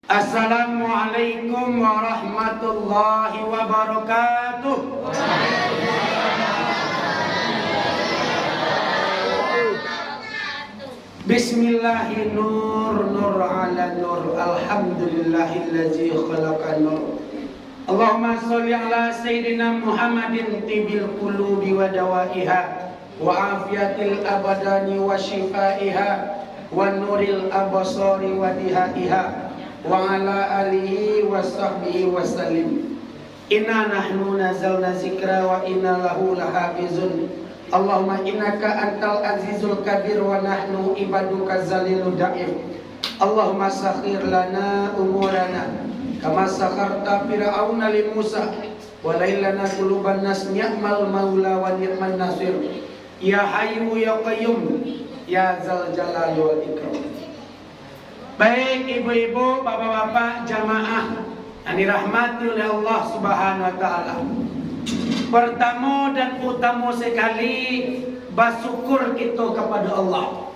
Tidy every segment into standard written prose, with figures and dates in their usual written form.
Assalamualaikum warahmatullahi wabarakatuh. Bismillahi nur ala nur. Alhamdulillahillazi khalaqa nur. Allahumma sholli ala sayyidina Muhammadin tibil qulubi wa dawaiha wa afiyatil abadani wa shifaiha wa nuril abasari wa dihaiha wa ala alihi wa sahbihi wa sallim. Inna nahnu nazalna zikra wa inna lahu lahafizun. Allahumma innaka antal azizul kabir wa nahnu ibaduka zalilud da'if. Allahumma sakhir lana umurana kama sakharta fir'auna li Musa wa lailana quluban nas ni'mal maula wa ni'man nasir. Ya hayyu ya qayyum ya zal jalali wal ikram. Baik ibu-ibu, bapak-bapak, jamaah yang dirahmati oleh Allah Subhanahu wa taala. Pertama dan utama sekali bersyukur kita kepada Allah.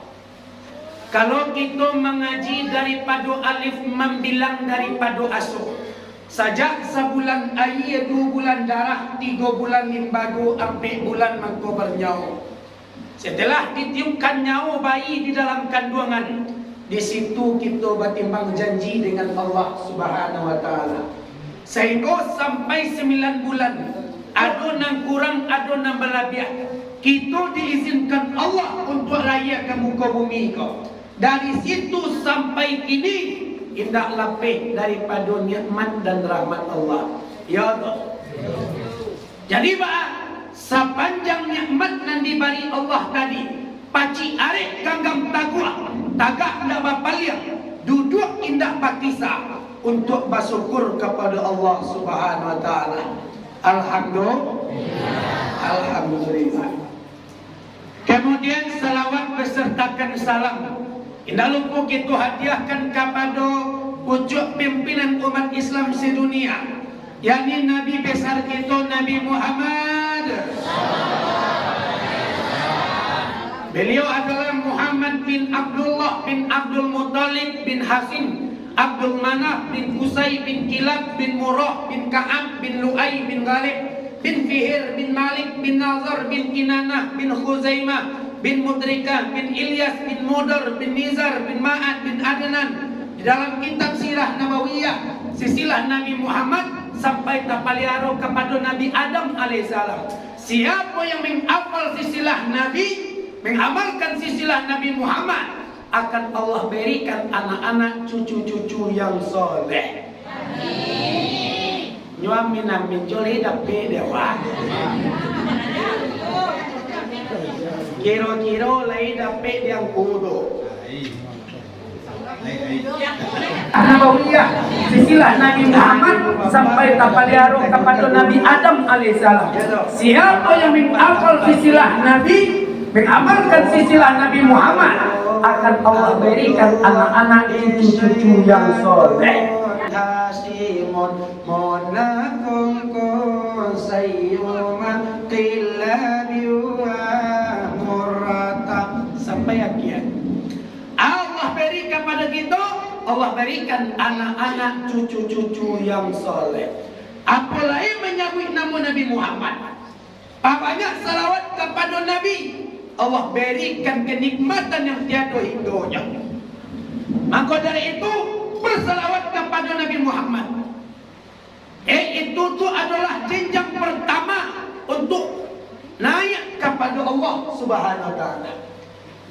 Kalau kita mengaji daripada alif membilang daripada asuh, sejak sebulan air, 2 bulan darah, 3 bulan limbago, 4 bulan mangko bernyawa. Setelah ditiupkan nyawa bayi di dalam kandungan, di situ kita bertimbang janji dengan Allah Subhanahu wa taala. Sehingga sampai 9 bulan, ada nang kurang, ada nang berlebih, kita diizinkan Allah untuk raya ke muka bumi kau. Dari situ sampai kini indah lebih daripada nikmat dan rahmat Allah. Ya Allah. Jadi pak, sepanjang nikmat yang diberi Allah tadi, paci arek ganggang tagua, tagak ndak bapaliang, duduk indah pakisa untuk bersyukur kepada Allah Subhanahu wa taala. Alhamdulillah. Kemudian salawat besertakan salam indah lupa kita hadiahkan kepada pucuk pimpinan umat Islam sedunia, yakni Nabi besar kita Nabi Muhammad. Beliau adalah Muhammad bin Abdullah bin Abdul Muttalib bin Hasim Abdul Manaf bin Qusay bin Kilab bin Murrah bin Ka'ab bin Lu'ay bin Ghalib bin Fihir bin Malik bin Nazar bin Kinanah bin Khuzaimah bin Mudrikah bin Ilyas bin Mudar bin Nizar bin Ma'ad bin Adnan. Di dalam kitab Sirah Nabawiyah, silsilah Nabi Muhammad sampai tapaliaro kepada Nabi Adam alaihissalam. Siapa yang menghafal silsilah Nabi, mengamalkan silsilah Nabi Muhammad, akan Allah berikan anak-anak cucu-cucu yang soleh. Amin. Nyuamin amin joleh dape dewa. Kiro-kiro lay dape yang kudo. Nabawiyah, silsilah Nabi Muhammad sampai tapaliaro kepada Nabi Adam alaihissalam. Siapa yang menghafal silsilah Nabi, mengamalkan silsilah Nabi Muhammad, akan Allah berikan anak-anak cucu-cucu yang soleh. Sampai akhir Allah beri kepada kita, Allah berikan anak-anak cucu-cucu yang soleh. Apalagi menyebut nama Nabi Muhammad, banyak salawat kepada Nabi, Allah berikan kenikmatan yang tiada hinggonya. Maka dari itu bersalawat kepada Nabi Muhammad. Itu adalah jenjang pertama untuk naik kepada Allah Subhanahu wa taala.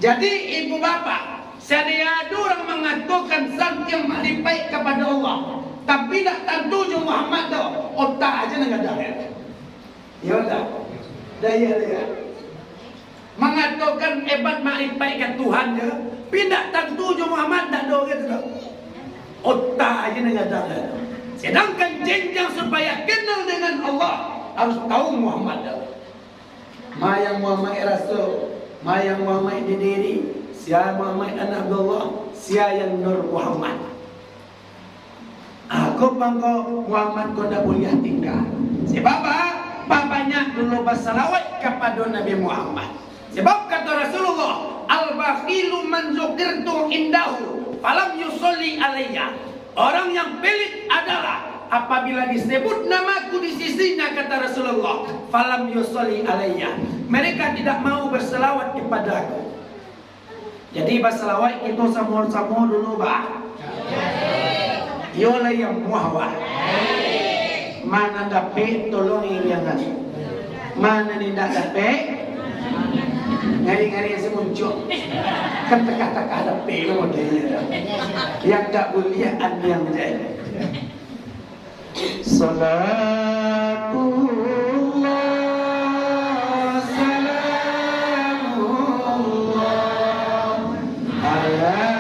Jadi ibu bapak, saya ada orang mengatakan santiang malipai kepada Allah, tapi tak tentu je Muhammad dah. Otak aja enggak ada. Ya udah. Daya. Mengatakan hebat malipai ke Tuhan je, pindah tentu je Muhammad tak ada gitu. Otak aja enggak ada. Sedangkan jenjang supaya kenal dengan Allah harus tahu Muhammad. Mayang Muhammad Rasul, mayang Muhammad diri, sia Muhammad anak Abdullah, sia yang Nur Muhammad. Aku bangga Muhammad kau dah boleh tinggal. Sebab babanya dulu bersalawat kepada Nabi Muhammad. Sebab kata Rasulullah, al-bakhilu man zukirtu indahu falam yusolli alayya. Orang yang pelit adalah apabila disebut namaku di sisinya, kata Rasulullah, falam yusolli alayya, mereka tidak mau berselawat kepadaku. Jadi berselawat itu sama-sama dulu bah. Yola yang muahwah. Mana dapat tolong iriangan. Mana tidak dapat ngari-ngari yang semuncul. Kan teka-teka ada pelo dia. Yang tak boleh yang jadi. Salatullah salamullah ala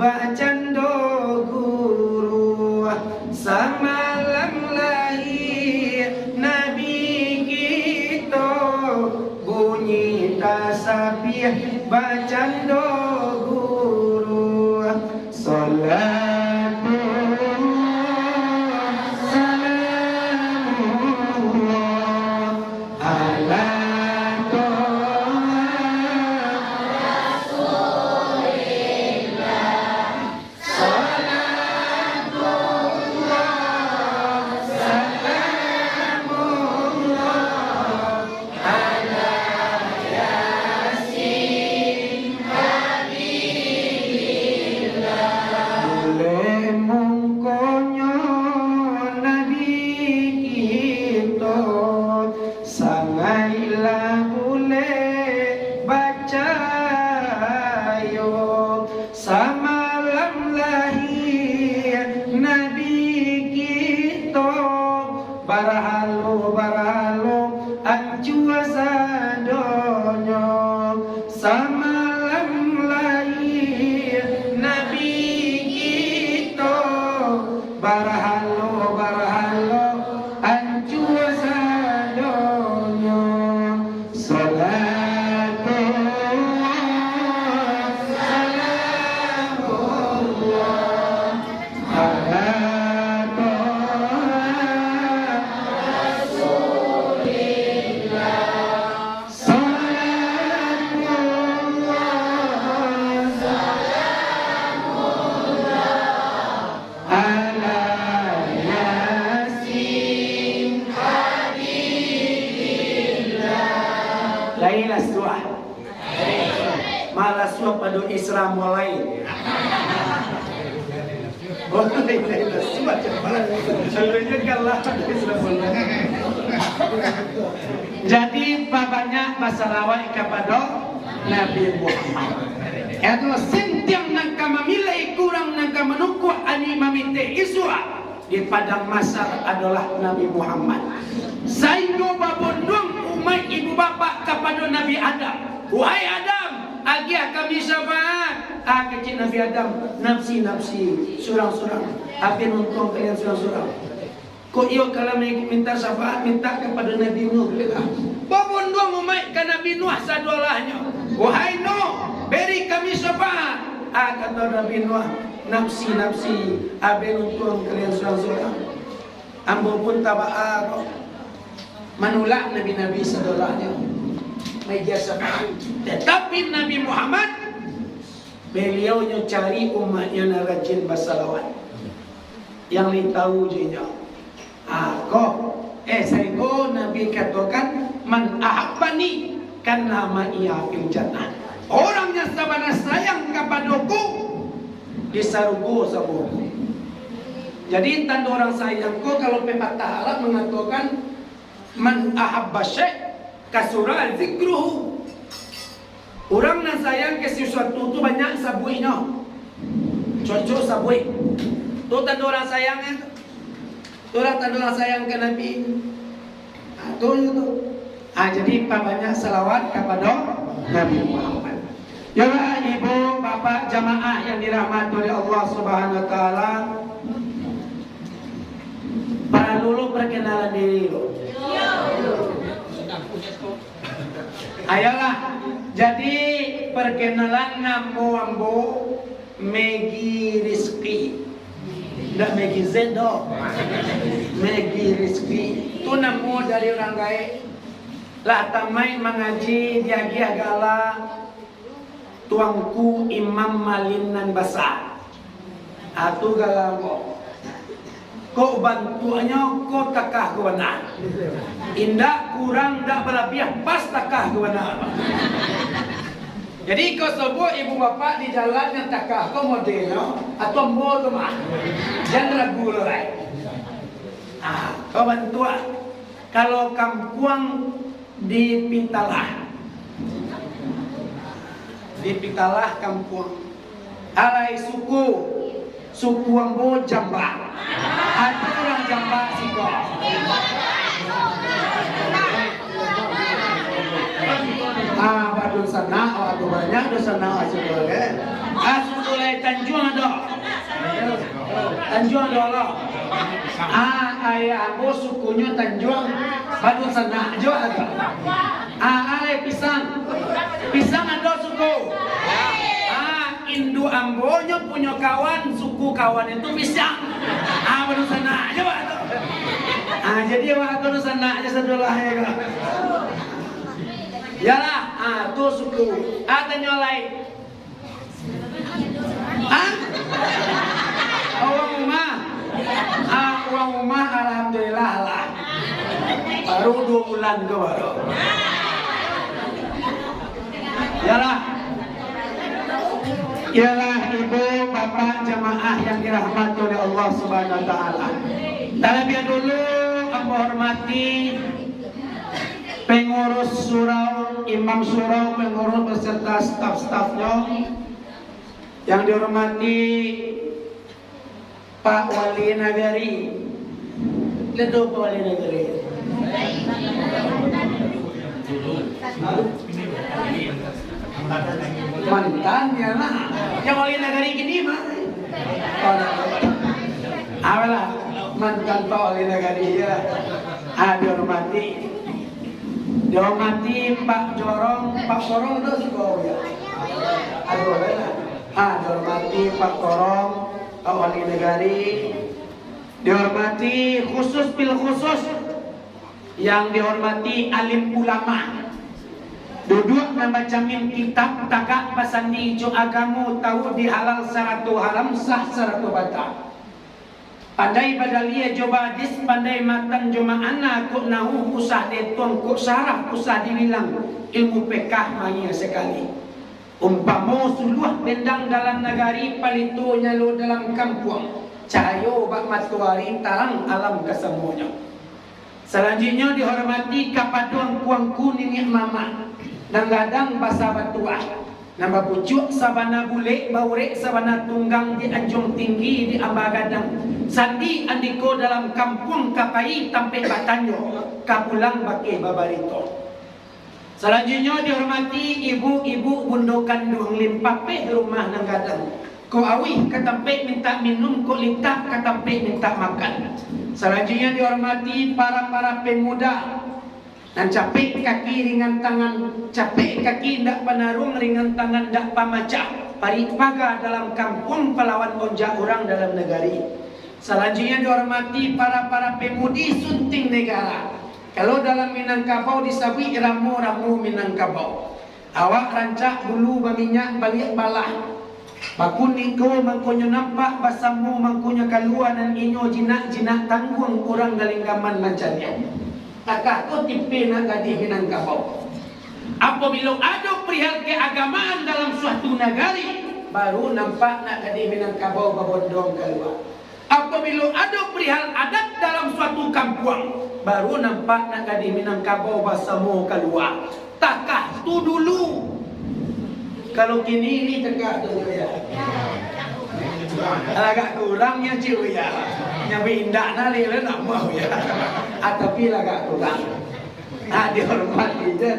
bacando guru samalam lahir Nabi kita bunyi tasbih bacando guru salatullah salamullah ala Isra mulai. Jadi banyak masalawat kepada Nabi Muhammad. Itu sentiang nangka memilih kurang nangka menunggu ani mamite iswa di padang masar adalah Nabi Muhammad. Saingo babondong umat ibu bapak kepada Nabi Adam. Wahai Adam, agia kami syafaat. Kecil Nabi Adam, nafsi-nafsi, surang-surang. Apa nonton kalian surang-surang? Kok iyo kalau minta syafaat, minta kepada Nabi Nuh. Babondong umat ke Nabi Nuh sadolahnya. Wahai Nuh, beri kami syafaat. Kata Nabi Nuh, nafsi-nafsi. Apa nonton kalian surang-surang? Ambo pun taba'ar. Manulak Nabi-Nabi sadolahnya. Tetapi Nabi Muhammad beliaunya cari umatnya na rajin bersalawat. Yang li tahu je nya. Saya Nabi katakan man ahabbani kana ma'iya fil jannah. Orang yang sabana sayang kepadaku di surga sabuku. Jadi tanda orang sayangku kalau pepatah Arab mengatakan man ahabba syai' kasura zikruhu. Orang yang sayang ke sesuatu itu banyak sabuinya. Cucu sabui. Tu tanda orang sayangnya tu. Orang tanda orang sayang ke Nabi. Tu itu. Jadi banyak salawat kepada Nabi Muhammad. Ya ibu, bapak, jamaah yang dirahmati oleh Allah Subhanahu Wa Taala. Para lulu perkenalan diri lo. Ayolah. Jadi perkenalan ambo Megi Rizki. Nggak Megi Zedo. Megi Rizki. Itu namo dari orang gaib. Lah tamai mengaji diagi agala tuangku Imam Malinan Basah. Atu galamo. Kau bantuannya kau takah ke mana? Indah kurang dak berlebihan pas takah ke mana? Jadi kau sebut ibu bapak di jalan yang takah kau model atau mau mah jangan ragu lagi. Kau bantuan kalau kampung di Pitalah kampung alai suku ambo Jamba. Ada orang Jamba siko. Badun sana, atau banyak do sana asukul ke. Asukul Tanjung ada. Tanjung ada lo. Ayah ambo sukunya Tanjung. Badun sana jo ada. Alai pisang ada suku. Indu ambonya punya kawan, suku kawan itu pisang. Baru sana aja pak. Jadi waktu itu sana aja sedolah ya kan. Yalah, tuh suku. Tanya lain. Uang rumah alhamdulillah lah. Baru 2 bulan ke baru. Yalah. Ialah ibu, bapak, jamaah yang dirahmati oleh Allah Subhanahu Wa Taala. Terlebih dulu, aku hormati pengurus surau, imam surau, pengurus beserta staf-stafnya. Yang dihormati Pak Wali Nagari. Lihat Pak Wali Nagari. Mantannya lah, yang Wali Nagari gini mah. Apalah mantan Pak Wali Nagari ya. Dihormati Pak Jorong, Pak Jorong itu sekolah ya. Dihormati Pak Jorong, Pak Wali Nagari. Dihormati khusus yang dihormati alim ulama. Duduk membacamin kitab takak pasani jo agamu tahu di halal saratu haram sah saratu bata. Pandai badalia coba hadis pandai matan joma anak kok nahu usah deton kok saraf usah dibilang ilmu pekah maya sekali. Umpamo suluh bendang dalam negari palitonya lo dalam kampung. Cahayo bak matuari tarang alam kesemuanya. Selanjutnya dihormati kapaduang kuang kuning mama. Nanggadang basa batua. Nama pucuk sabana bule baure sabana tunggang di anjung tinggi di ambagadang. Sandi andiko dalam kampung kapai tampe batanyo kapulang bake babarito. Selanjutnya dihormati ibu-ibu bundokan duang limpape rumah nanggadang. Ko awi katampe minta minum, ko lintah katampe minta makan. Selanjutnya dihormati para pemuda. Dan capek kaki ringan tangan, capek kaki ndak panarung ringan tangan ndak pamacah. Paripaga dalam kampung pelawan onja orang dalam negari. Selanjutnya dihormati para pemudi sunting negara. Kalau dalam Minangkabau disabui ramu Minangkabau. Awak rancak bulu baminyak balik balah. Bakuni ko mangkonyo nampak basamu mangkonyo kalua dan inyo jinak tanggung orang galinggaman mancannya. Takah tu tipe nak gadi Minangkabau. Apabila ada perihal keagamaan dalam suatu negari, baru nampak nak gadi Minangkabau babondong keluar. Apabila ada perihal adat dalam suatu kampung, baru nampak nak gadi Minangkabau basamu keluar. Takah tu dulu. Kalau kini ini takah tu ya. Agak kurang ya ciu ya. Nyampe indah nali le nak mau ya. Tapi agak kurang. Dihormati je.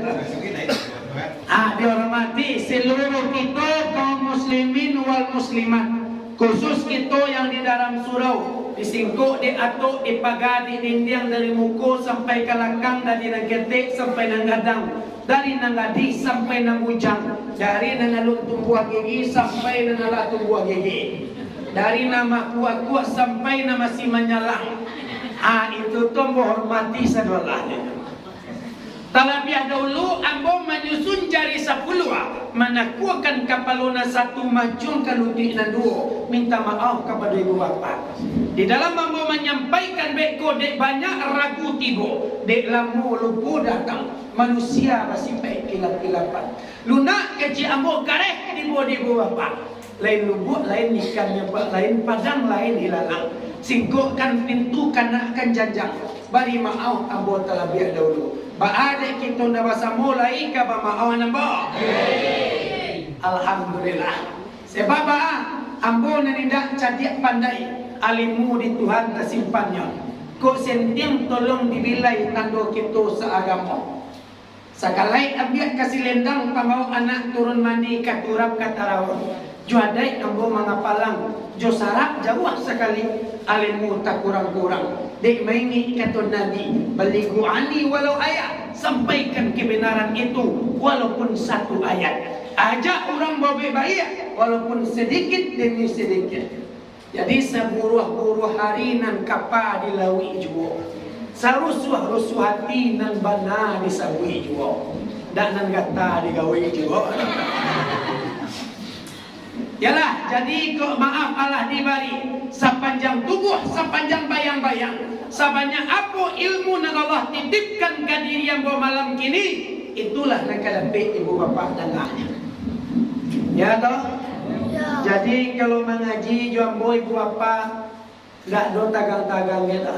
Dihormati seluruh kita kaum muslimin wal muslimat. Khusus kita yang di dalam surau, disingkuk, diatuk, dipagadi, dindiang dari muka sampai ke lakang, dari nang ketik sampai nang gadang, dari nang gadi sampai nang ujang, dari nang alun tumbuh gigi sampai nang alat tumbuh gigi, dari nama kuat-kuat sampai nama si menyalah. Itu tuh menghormati sadolahnya. Talabiah dahulu ambo menyusun jari 10 menakuakan kapaluna 1 majung kalutik na 2 minta maaf kepada ibu bapa. Di dalam ambo menyampaikan beko dek banyak ragu tibo, dek lamu lupu datang manusia masih baik kilap-kilapan. Lunak kecil ambo kareh tibo di ibu bapa. Lain lubuk, lain ikannya, lain padang, lain hilalang. Singkukkan pintu, kanakan janjang. Bari maaf ambo talabiah dahulu. Baade kita na basa mulai ka ba maawan ambo. Alhamdulillah. Sebab ambo na tidak cadik pandai alimu di Tuhan tersimpannya. Ko sentiang tolong dibilai tando kita seagama. Sakalai abiak kasih lendang pamau anak turun mandi katurap katarawon. Juadai ambo mangapalang. Jo sarak jauh sekali alimu tak kurang-kurang. Dek maini kata Nabi, baligu ani walau ayat, sampaikan kebenaran itu walaupun 1 ayat. Ajak orang bawa baik walaupun sedikit demi sedikit. Jadi seburuh-buruh hari nan kapa dilawi jua, sarusuh-rusuh hati nan bana disabui jua, dan nan gata digawi jua. Yalah, jadi kok maaf Allah dibari sepanjang tubuh, sepanjang bayang-bayang, sebanyak apa ilmu yang Allah titipkan ke diri yang malam kini, itulah yang kadapit ibu bapa dan ayah. Ya toh? Ya. Jadi kalau mengaji jambo ibu bapa tidak do tagang-tagang gitu.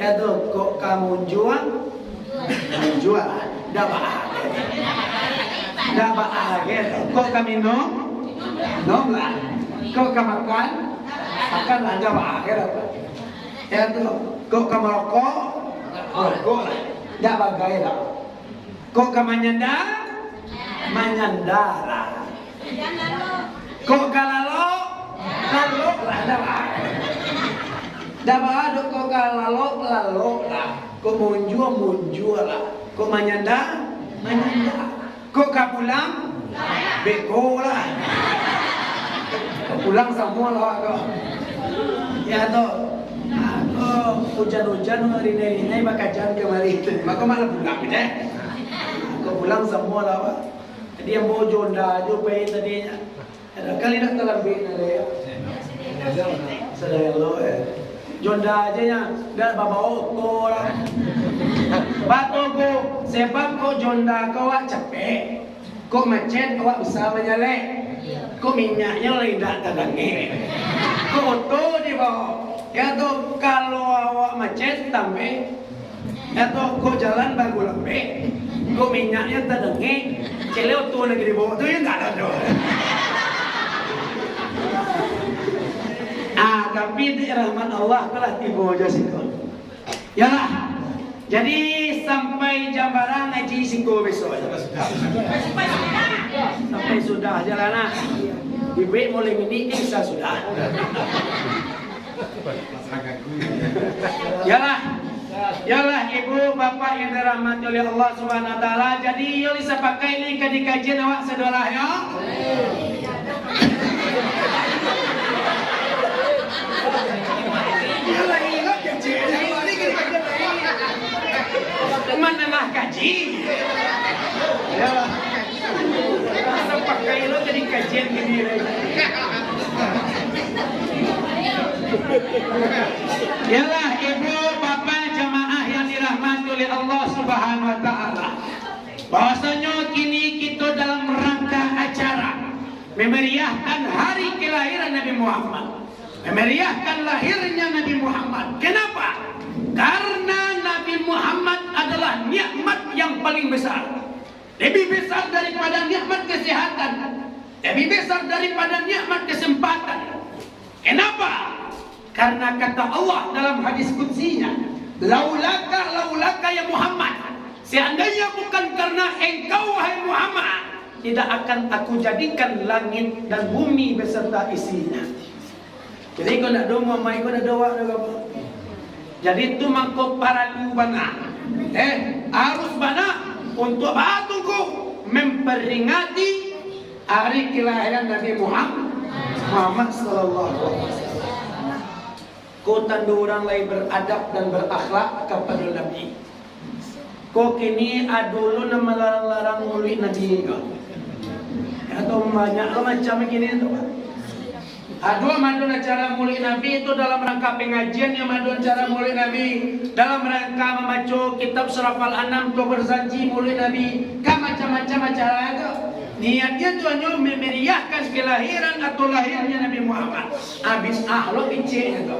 Ya toh, kok kamu jual? Jual, dah bahagia. Kok kami no? No lah. Kau makan? Makan lah, enggak akhir apa? Ya tuh. Kau merokok? Rokok lah. Enggak bagai lah. Kau menyanda? Menyanda lah. Kau kalalo? Lalo lah, enggak bagai. Enggak bagai kau kalalo lah. Kau munjua lah. Kau menyanda? Menyanda. Kau pulang? Beko lah. Pulang semua lah kau. Ya toh. Hujan-hujan hari ini bakajan kemari. Maka malah pulang deh. Kau pulang semua lah. Tadi yang bawa jonda aja bayi tadinya. Ada kali nak terlebih nade. Sedaya lo jonda aja ya. Dah bawa auto lah. Batu ko sebab kau jonda kau capek. Kok macet awak bisa menyalek. Kok minyaknya lagi tak terdengar. Kok auto di bawah. Ya toh kalau awak macet tambah. Ya toh kok jalan bagus lambe. Kok minyaknya terdengar. Cele auto lagi di bawah tu ya tak ada tu. Tapi di rahmat Allah telah tiba aja situ. Yalah. Jadi sampai jam barang ngaji singko besok. Sampai sudah jalan. Ibu mulai ini insya sudah. Yalah ibu bapak yang dirahmati oleh Allah Subhanahu Wa Taala. Jadi yo bisa pakai ini ke kajian awak sedolah ya. Yalah ingat kajian. Manalah kaji. Ya. Masa pakai lo jadi kajian gini. Yalah ibu bapak jamaah yang dirahmati oleh Allah Subhanahu Wa Taala. Bahwasanya kini kita dalam rangka acara memeriahkan hari kelahiran Nabi Muhammad. Memeriahkan lahirnya Nabi Muhammad. Kenapa? Karena Nabi Muhammad adalah nikmat yang paling besar. Lebih besar daripada nikmat kesehatan. Lebih besar daripada nikmat kesempatan. Kenapa? Karena kata Allah dalam hadis qudsinya, laulaka ya Muhammad, seandainya bukan karena engkau wahai Muhammad, tidak akan aku jadikan langit dan bumi beserta isinya. Jadi kau nak doa, mai kau nak doa apa? Jadi itu mangkok para bana, harus bana untuk batuku memperingati hari kelahiran Nabi Muhammad sallallahu alaihi wasallam. Kau tandu orang lain beradab dan berakhlak kepada Nabi. Kau kini adulu nama larang-larang mulut Nabi kau. Atau banyak macam begini tu. Adu mandu cara mulut Nabi itu dalam rangka pengajian yang mandu cara mulut Nabi, dalam rangka membaca kitab Surafal Anam tu berjanji mulut Nabi, kan macam-macam acara itu. Niatnya tu hanya memeriahkan kelahiran atau lahirnya Nabi Muhammad. Habis lo kecil itu.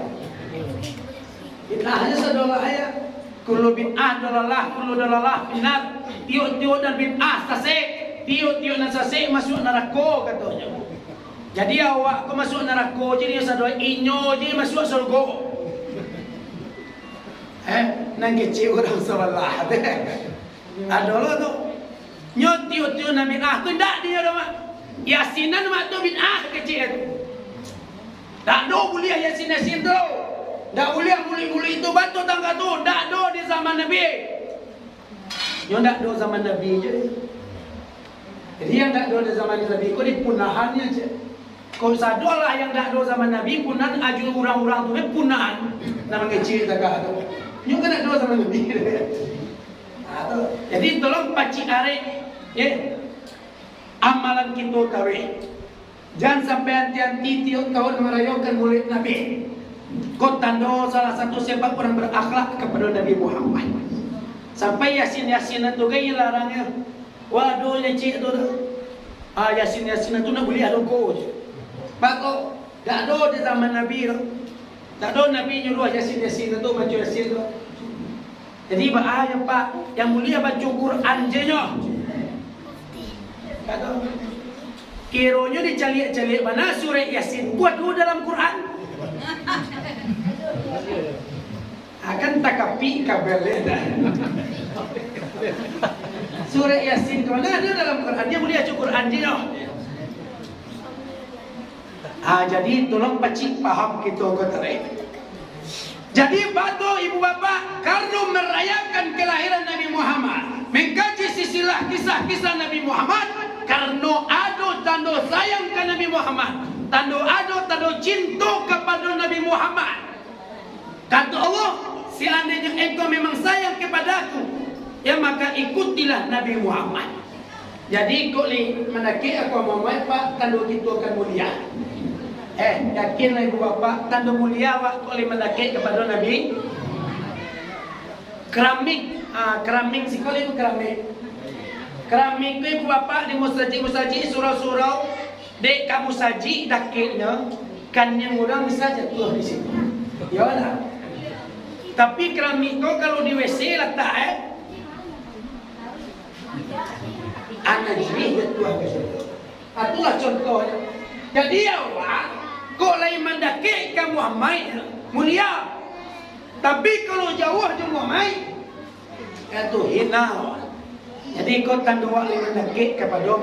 Bid'ahnya sadolah ayat. Kullu bid'ah dalalah, kullu dalalah finar. Tiuk-tiuk dan bid'ah sasek, tiuk-tiuk dan sasek masuk neraka katanya. Jadi awak kau masuk neraka jadi sadolah inyo jadi masuk surga. Nang kecil orang salah. Adalah tu. Nyot tiuk-tiuk dan bid'ah tu ndak dia dah mak. Yasinan mak tu bid'ah kecil tu. Tak do boleh yasin tu. Tak boleh muli-muli itu batu tangga tu. Tak ada di zaman Nabi. Yang tak ada zaman Nabi je. Jadi yang tak ada di zaman Nabi kau ni punahannya je. Kau sadarlah yang tak ada zaman Nabi punahan ajul orang-orang tu punahan. Nama kecil tak ada. Yang kan tak ada zaman Nabi. Jadi tolong pacik arek amalan kita tarik. Jangan sampai hati-hati tiap tahun merayakan mulut Nabi. Kau tanda salah satu sebab orang berakhlak kepada Nabi Muhammad. Sampai Yasin itu gaya larangnya. Waduh lecik tu. Yasin itu nak boleh ada kau je. Pak tak ada di zaman Nabi tu. Tak ada Nabi nyuruh Yasin itu baca Yasin tu. Jadi bahaya Pak. Yang mulia baca Quran je nyo. Kata kiranya dicaliak-caliak mana surah Yasin buat dulu dalam Quran. Akan takapi kabel dah. Surah Yasin mana ada dalam Quran? Dia boleh baca Quran je. Jadi tolong pacik faham kita kata. Jadi batu ibu bapa karena merayakan kelahiran Nabi Muhammad, mengkaji silsilah kisah-kisah Nabi Muhammad, karena ada tanda sayang ke Nabi Muhammad, tanda cinta kepada Nabi Muhammad. Kata Allah, seandainya engkau memang sayang kepadaku, ya maka ikutilah Nabi Muhammad. Jadi kau li menaki aku mau Pak, tanda kita akan mulia. Yakinlah ibu bapa, tanda mulia awak kau li menaki kepada Nabi. Keramik sekolah itu keramik. Keramik itu ibu bapa di musaji surau-surau dek kamu saji dakilnya kan yang orang bisa jatuh di situ. Ya lah. Tapi keramik itu kalau di WC letak anak jadi jatuh ke situ. Itulah contohnya. Jadi awak kau lain mendaki ke Muhammad mulia. Tapi kalau jauh je Muhammad itu hina. Jadi kau tanda wali mendaki kepada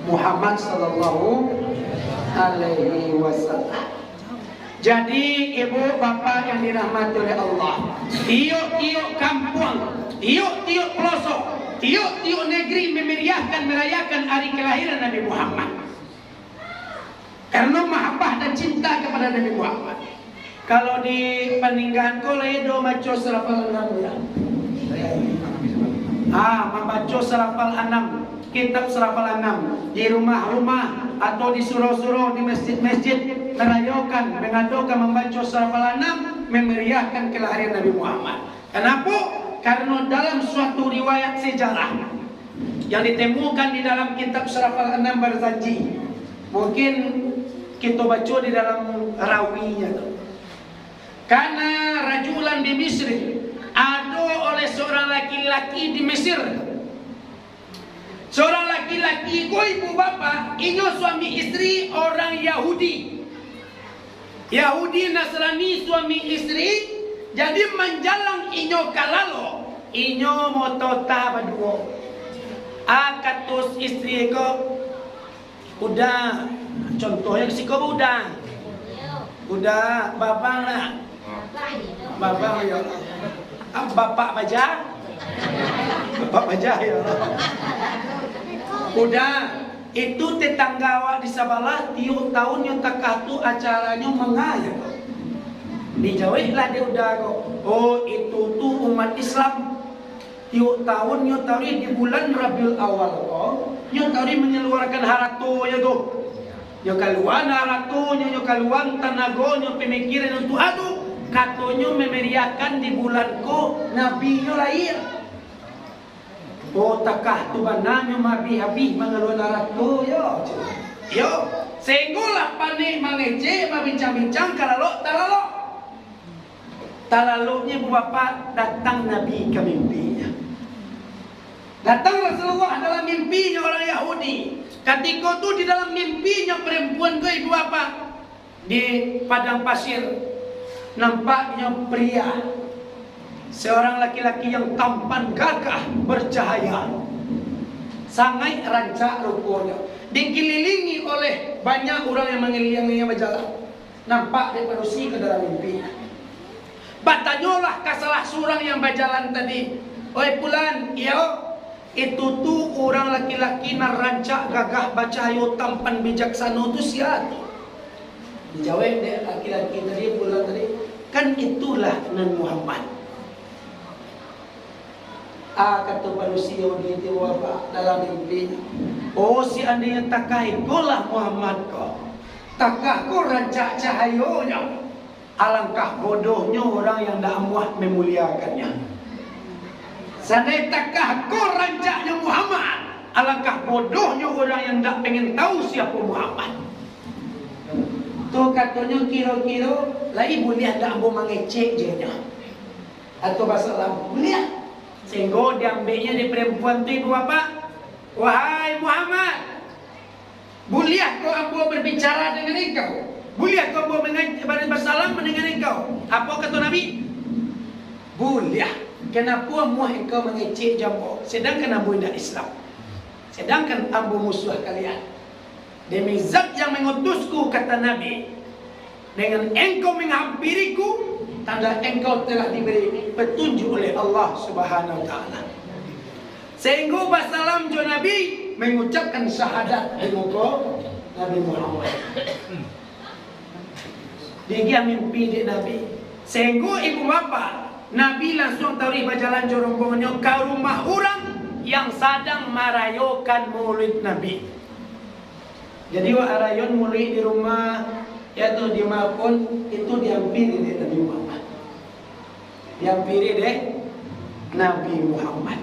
Muhammad sallallahu alaihi wasallam. Jadi ibu bapa yang dirahmati oleh Allah, tiuk-tiuk kampung, tiuk-tiuk pelosok, tiuk-tiuk negeri merayakan hari kelahiran Nabi Muhammad. Karena mahabbah dan cinta kepada Nabi Muhammad. Kalau di peninggalan kau ledo maco serapal 6 ya. Membaca serapal 6, kitab serapal 6 di rumah-rumah atau di surau-surau, di masjid-masjid merayakan, mengadukan membaca serapal 6 memeriahkan kelahiran Nabi Muhammad. Kenapa? Karena dalam suatu riwayat sejarah yang ditemukan di dalam kitab serapal 6 berjanji, mungkin kita baca di dalam rawinya tu. Karena rajulan di Misri, ada oleh seorang laki-laki di Mesir. Seorang laki-laki, ibu bapa, ini suami istri orang Yahudi. Yahudi Nasrani suami istri jadi menjalang inyo kalalo inyo motota berdua. Katus istri ko udah contohnya si ko udah babang lah babang ya bapak baja ya udah itu tetangga di sebelah tiap tahun yang takatu acaranya mengayat dijawab lah dia udah kok. Oh itu tuh umat Islam tiap tahun nyo tauri di bulan Rabiul Awal kok nyo tauri mengeluarkan harato ya tuh nyo kaluan harato nyo kaluan tanago nyo pemikiran untuk aduh katonyo memeriakan di bulan ko nabi nyo lahir. Oh takah tu bananyo mabi-habi mengeluarkan harato yo sehinggalah panik mangece mabincang-bincang kalalo talaluknya bapak datang Nabi ke mimpinya. Datang Rasulullah dalam mimpinya orang Yahudi. Ketika itu di dalam mimpinya perempuan ke ibu bapak di padang pasir nampaknya pria, seorang laki-laki yang tampan gagah bercahaya, sangat rancak rupanya, dikelilingi oleh banyak orang yang mengelilinginya berjalan. Nampak dia manusia ke dalam mimpinya. Batanyolah kasalah surang yang berjalan tadi. Oi pulan, iyo itu tuh orang laki-laki narancak gagah bacayo tampan bijaksana tu siapa? Dijawab deh laki-laki tadi pulan tadi. Kan itulah Nabi Muhammad. Kata manusia di apa dalam mimpinya. Oh si andainya takah itulah Muhammad kau. Takah kau rancak cahayonya. Alangkah bodohnya orang yang tak amuah memuliakannya. Seandainya takah kau rancaknya Muhammad, alangkah bodohnya orang yang tak pengen tahu siapa Muhammad. Tuh katanya kira-kira lagi boleh tak ambil mengecek je nya. Atau bahasa Arab boleh. Sehingga diambilnya di perempuan tu ibu bapa. Wahai Muhammad, boleh kau ambil berbicara dengan engkau? Boleh kau bersalam dengan engkau? Apa kata Nabi? Boleh. Kenapa muah engkau mengecek jambu? Sedangkan ambo tidak Islam. Sedangkan ambo musuh kalian. Demi zat yang mengutusku, kata Nabi, dengan engkau menghampiriku, tanda engkau telah diberi petunjuk oleh Allah Subhanahu wa taala. Sehingga bersalam jo Nabi mengucapkan syahadat di muka Nabi Muhammad. Dia mimpi di Nabi. Sehingga ibu bapa Nabi langsung tahu berjalan ke rombongannya ke rumah orang yang sedang merayakan maulid Nabi. Jadi arayon maulid di rumah yaitu di Mapun itu dihampiri di Nabi Muhammad. Dihampiri deh Nabi Muhammad.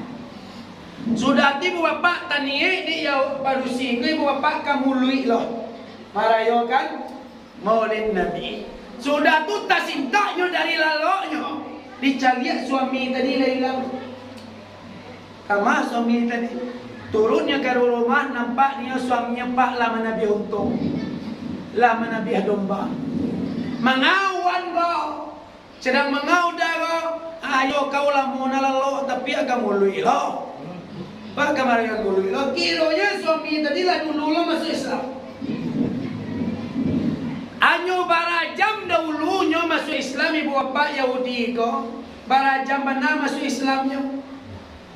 Sudah ibu bapa taniye di parusi ibu bapa kamu lui loh merayakan maulid Nabi. Sudah tu tak sintanya dari laloknya. Dicaliak suami tadi hilang. Kama suami tadi turunnya ke rumah, nampaknya suaminya pak lama Nabi untung, lama Nabi domba. Mengawan kau, sedang mengauda kau. Ayo kau lah mau nalalo tapi agak mului lo. Pak kemarin mului lo. Kiranya suami tadi lah dulu lo masuk Islam. Anyo barajam dahulunya masuk Islam ibu bapa Yahudi ko. Barajam benar masuk Islamnya.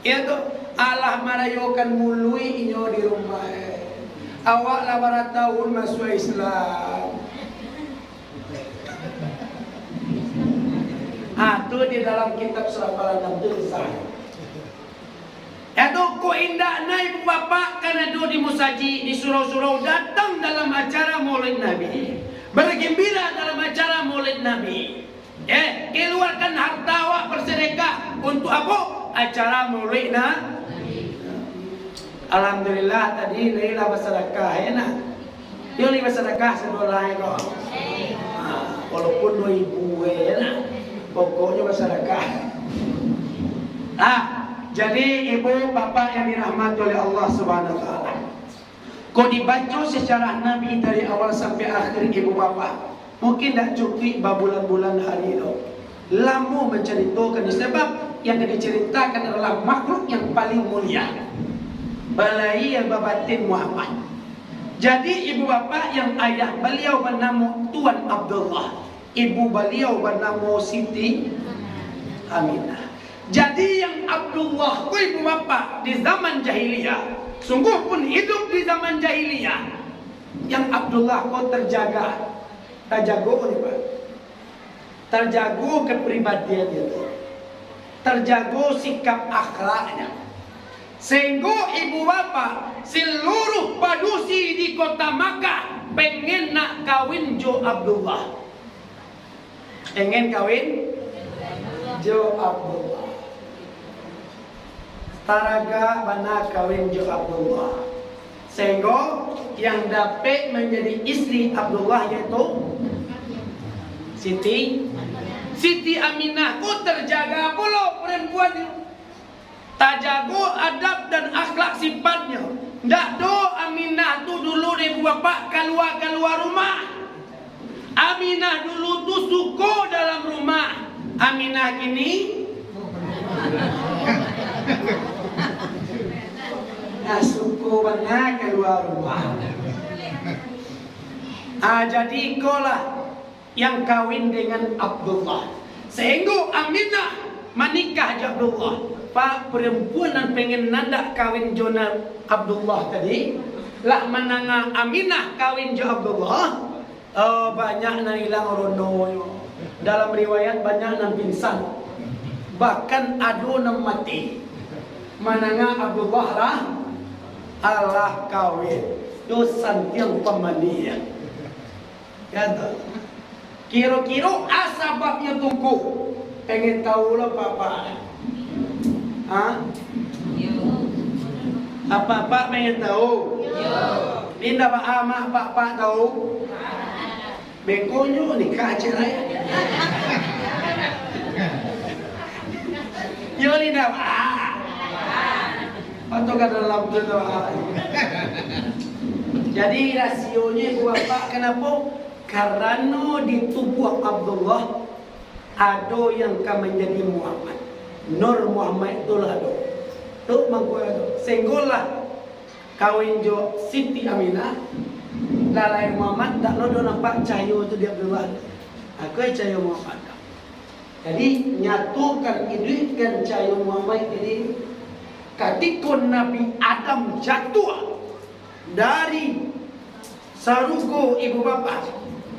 Itu Allah merayakan mului inyo di rumah. Awak lah barat tahun masuk Islam. Itu di dalam kitab surah Al-An'am tulisan. Itu ko indah na ibu bapa karena do di musaji di surau-surau datang dalam acara maulid Nabi. Bergembira dalam acara maulid Nabi. Keluarkan harta awak bersedekah untuk apa? Acara maulid Nabi. Alhamdulillah tadi Laila bersedekah ya nak. Yo ni bersedekah sedolah kau. Walaupun 2,000 ya nak. Pokoknya bersedekah. Jadi ibu bapa yang dirahmati oleh Allah Subhanahu wa taala. Kau dibaca secara Nabi dari awal sampai akhir ibu bapa. Mungkin tak cukup berbulan-bulan hari itu. Lama menceritakan sebab yang diceritakan adalah makhluk yang paling mulia. Balai yang babatin Muhammad. Jadi ibu bapa yang ayah beliau bernama Tuan Abdullah, ibu beliau bernama Siti Aminah. Jadi yang Abdullah ku ibu bapa di zaman jahiliyah, sungguh pun hidup di zaman jahiliyah. Yang Abdullah ku terjaga, terjaga ni Pak. Terjaga kepribadian itu, terjaga sikap akhlaknya. Sehingga ibu bapa seluruh padusi di kota Makkah pengen nak kawin Jo Abdullah. Pengen kawin Jo Abdullah. Taraga bana kawin Jo Abdullah. Sehingga yang dapat menjadi istri Abdullah yaitu Siti Aminah. Ku terjaga pula perempuan itu. Tak jago adab dan akhlak sifatnya. Ndak do Aminah tu dulu ibu bapa keluar rumah. Aminah dulu tu suko dalam rumah. Aminah kini suko banyak keluar rumah. Jadi ikolah yang kawin dengan Abdullah. Sehingga Aminah menikah dengan Abdullah. Pak perempuan yang pengen nanda kawin Jona Abdullah tadi lah menanga Aminah kawin Jo Abdullah. Oh, banyak yang hilang rono. Dalam riwayat banyak yang pingsan. Bahkan ada yang mati. Menanga Abdullah lah Allah kawin. Dosan yang pemanian. Kata kira-kira asababnya tunggu. Pengen tahu lah papa. Apa-apa pengen tahu? Linda Pak Amah Pak tahu? Bekonyo nikah cerai. Yo Linda Pak. Atau kan dalam doa. Jadi rasionya ibu bapak kenapa? Karena di tubuh Abdullah ada yang akan menjadi Muhammad. Nur Muhammad itulah do. Tu mangko do. Sehinggalah kawin Jo Siti Aminah. Lalai Muhammad tak lo do nampak cahaya tu dia Abdullah. Aku cahaya Muhammad. Jadi nyatukan idutkan cahaya Muhammad ini ketika Nabi Adam jatuh dari sarugo ibu bapa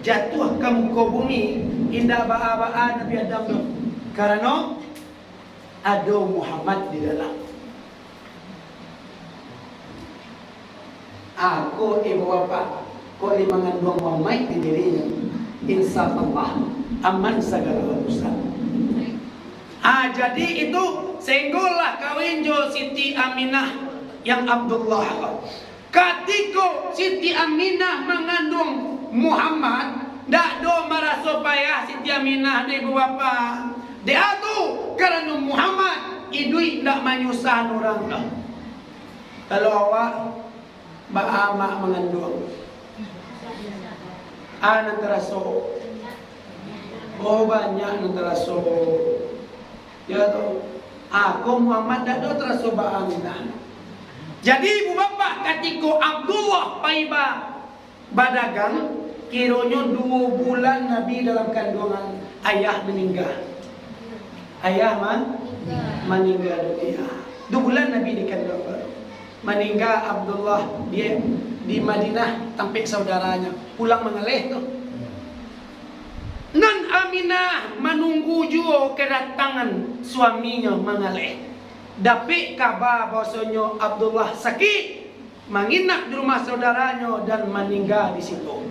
jatuh ke muka bumi indah ba'a Nabi Adam tu. Karena ada Muhammad di dalam. Aku ibu bapa, kau limangan dua Muhammad di dirinya. Insya Allah aman segala urusan. Jadi itu sehinggalah kawin Jo Siti Aminah yang Abdullah. Ketika Siti Aminah mengandung Muhammad, dak do merasa payah Siti Aminah di ibu bapa. Dia tu kerana Muhammad idui tak menyusah orang dah. Kalau awak ba'amak mengandung anak terasa banyak nak terasa ya tu aku Muhammad dah do terasa ba'aminah. Jadi ibu bapa ketika Abdullah paiba badagang kiranya 2 bulan Nabi dalam kandungan ayah meninggal. Ayah meninggal dunia. 2 bulan Nabi dikandung. Meninggal Abdullah dia di Madinah tampik saudaranya pulang mengelih tu. Nan Aminah menunggu juga kedatangan suaminya mengelih. Dapat kabar bahasanya Abdullah sakit, menginap di rumah saudaranya dan meninggal di situ.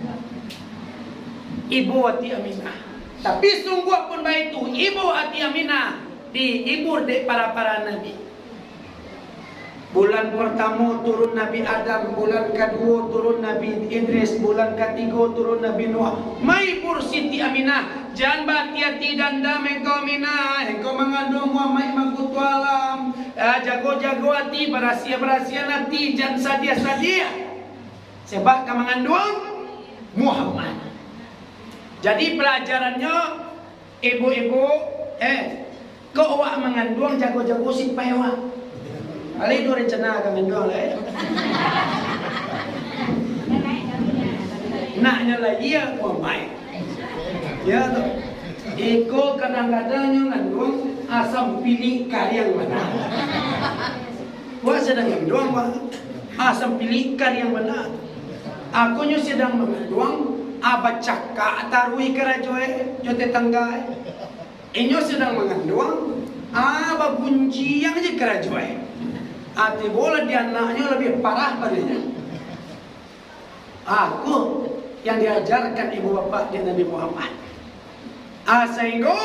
Ibu hati Aminah. Tapi sungguh pun baik itu ibu hati Aminah dihibur di para nabi. Bulan pertama turun Nabi Adam, bulan kedua turun Nabi Idris, bulan ketiga turun Nabi Nuh. Mai pur Siti Aminah, jangan hati-hati dan damai kau Aminah, engkau mengandung Muhammad Mangkutu Alam. Jago-jago hati, berasia-berasia hati, jangan sadia-sadia. Sebab kau mengandung Muhammad. Jadi pelajarannya, ibu-ibu, kau awak mengandung jago-jago si pewa. Kali itu rencana akan mengandung lah. Naknya lagi ya mamai. Ya tu. Iko kadang-kadang yang ngandung asam pilih yang mana. Wah sedang mengandung wah. Asam pilih yang mana. Aku nyo sedang mengandung abacaka tarui kerajoe jote tangga. Inyo sedang mengandung bagunci yang aja kerajoe. Ati bola di anaknya lebih parah padanya. Aku yang diajarkan ibu bapak di Nabi Muhammad. Sehingga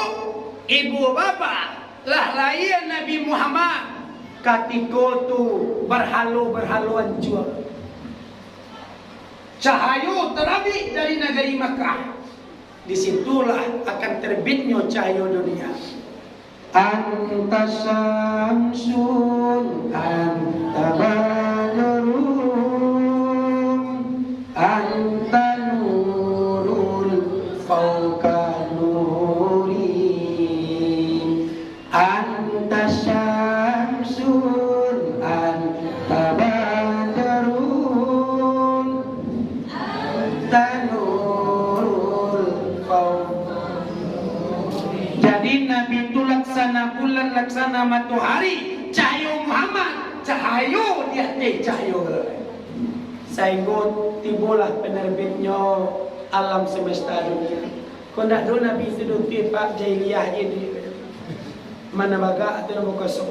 ibu bapak lah layan Nabi Muhammad katiko tu berhalu-berhaluan jual. Cahaya terbit dari negeri Makkah. Disitulah akan terbitnya cahaya dunia. Anta syamsun anta badrun anta nurul fauqa nuri anta syamsun anta badrun anta nurul fauqa. Jadi Nabi itu laksana bulan, laksana matahari, cahaya Muhammad, cahaya dia cahaya. Sehingga tibalah penerbitnya alam semesta dunia. Kau nak tahu Nabi itu pak jahiliyah ini mana baga atau muka so.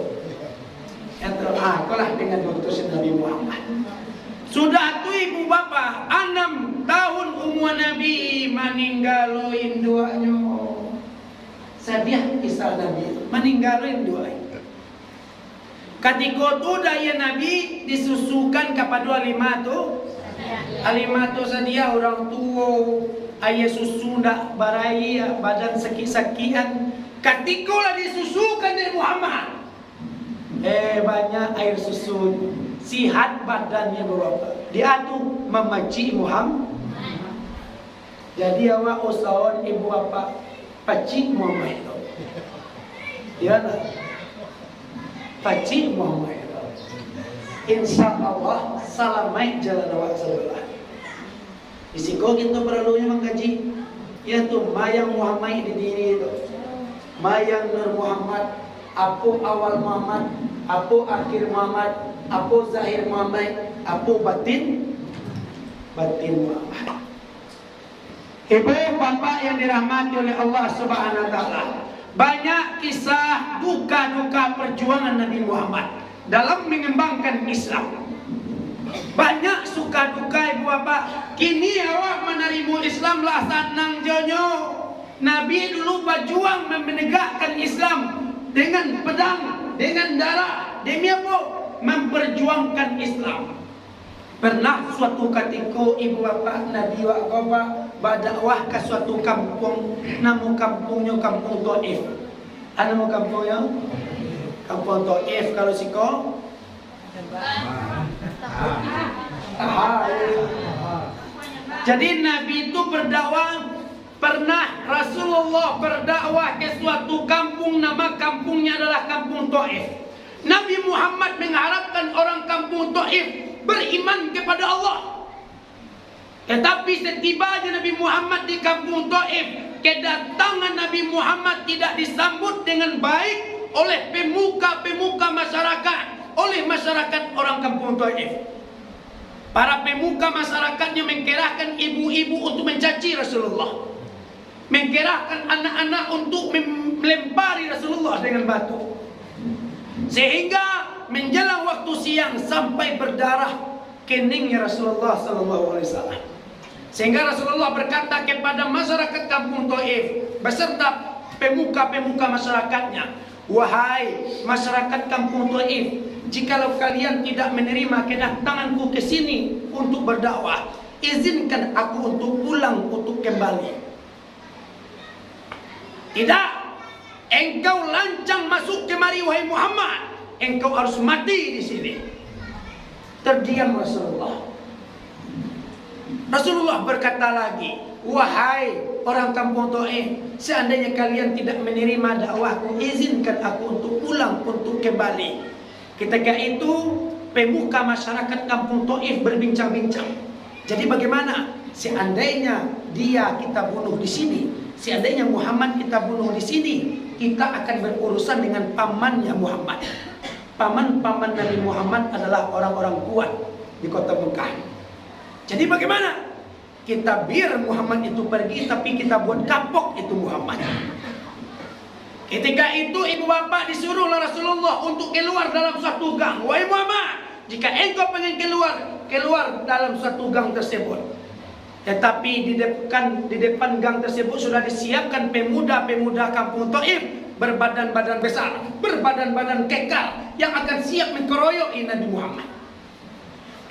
Yang kalah dengan utus Nabi Muhammad. Sudah tu ibu bapa 6 tahun umur Nabi meninggalin duanya. Sadiah kisah Nabi meninggalin dua. Ketika tu daya Nabi disusukan kepada lima tu. Lima tu sadia orang tua ayah susu ndak barai badan sakit-sakitan. Ketika lah disusukan dari Muhammad. Banyak air susu, sihat badannya berapa. Dia tu memaci Muhammad. Jadi awak usahawan ibu bapa Pacik Muhammad itu. Ya lah. Pacik Muhammad itu. Insya Allah salamai jalan awak sebelah. Isiko kita perlunya mengkaji. Ya tu mayang Muhammad di diri itu. Mayang Nur Muhammad. Apa awal Muhammad. Apa akhir Muhammad. Apa zahir Muhammad. Apa batin. Batin Muhammad. Ibu bapak yang dirahmati oleh Allah Subhanahu wa taala, banyak kisah duka-duka perjuangan Nabi Muhammad dalam mengembangkan Islam. Banyak suka duka ibu bapak. Kini awak menerima Islam lah senang jonyo. Nabi dulu berjuang menegakkan Islam dengan pedang, dengan darah, demi apa? Memperjuangkan Islam. Pernah suatu ketika ibu bapa Nabi Waqaba berdakwah ke suatu kampung, nama kampungnya kampung Taif. Ada nama kampungnya? Kampung Taif kalau siko? Jadi Nabi itu berdakwah. Pernah Rasulullah berdakwah ke suatu kampung, nama kampungnya adalah kampung Taif. Nabi Muhammad mengharapkan orang kampung Taif beriman kepada Allah. Tetapi setibanya Nabi Muhammad di kampung Taif, kedatangan Nabi Muhammad tidak disambut dengan baik oleh pemuka-pemuka masyarakat, oleh masyarakat orang kampung Taif. Para pemuka masyarakatnya mengkerahkan ibu-ibu untuk mencaci Rasulullah, mengkerahkan anak-anak untuk melempari Rasulullah dengan batu. Sehingga menjelang waktu siang sampai berdarah keningnya Rasulullah sallallahu alaihi wasallam. Sehingga Rasulullah berkata kepada masyarakat kampung Taif beserta pemuka-pemuka masyarakatnya, "Wahai masyarakat kampung Taif, jikalau kalian tidak menerima kedatanganku ke sini untuk berdakwah, izinkan aku untuk pulang, untuk kembali. Tidak, engkau lancang masuk kemari wahai Muhammad. Engkau harus mati di sini." Terdiam Rasulullah. Rasulullah berkata lagi, wahai orang kampung Taif, seandainya kalian tidak menerima dakwahku, izinkan aku untuk pulang, untuk kembali. Ketika itu pemuka masyarakat kampung Taif berbincang-bincang. Jadi bagaimana? Seandainya dia kita bunuh di sini, seandainya Muhammad kita bunuh di sini, kita akan berurusan dengan pamannya Muhammad. Paman-paman Nabi Muhammad adalah orang-orang kuat di kota Mekah. Jadi bagaimana? Kita biar Muhammad itu pergi, tapi kita buat kapok itu Muhammad. Ketika itu ibu bapak disuruh oleh Rasulullah untuk keluar dalam suatu gang. Wahai Muhammad, jika engkau pengen keluar dalam suatu gang tersebut. Tetapi di depan gang tersebut sudah disiapkan pemuda-pemuda kampung Taif berbadan-badan besar, berbadan-badan kekar yang akan siap mengkeroyoki Nabi Muhammad.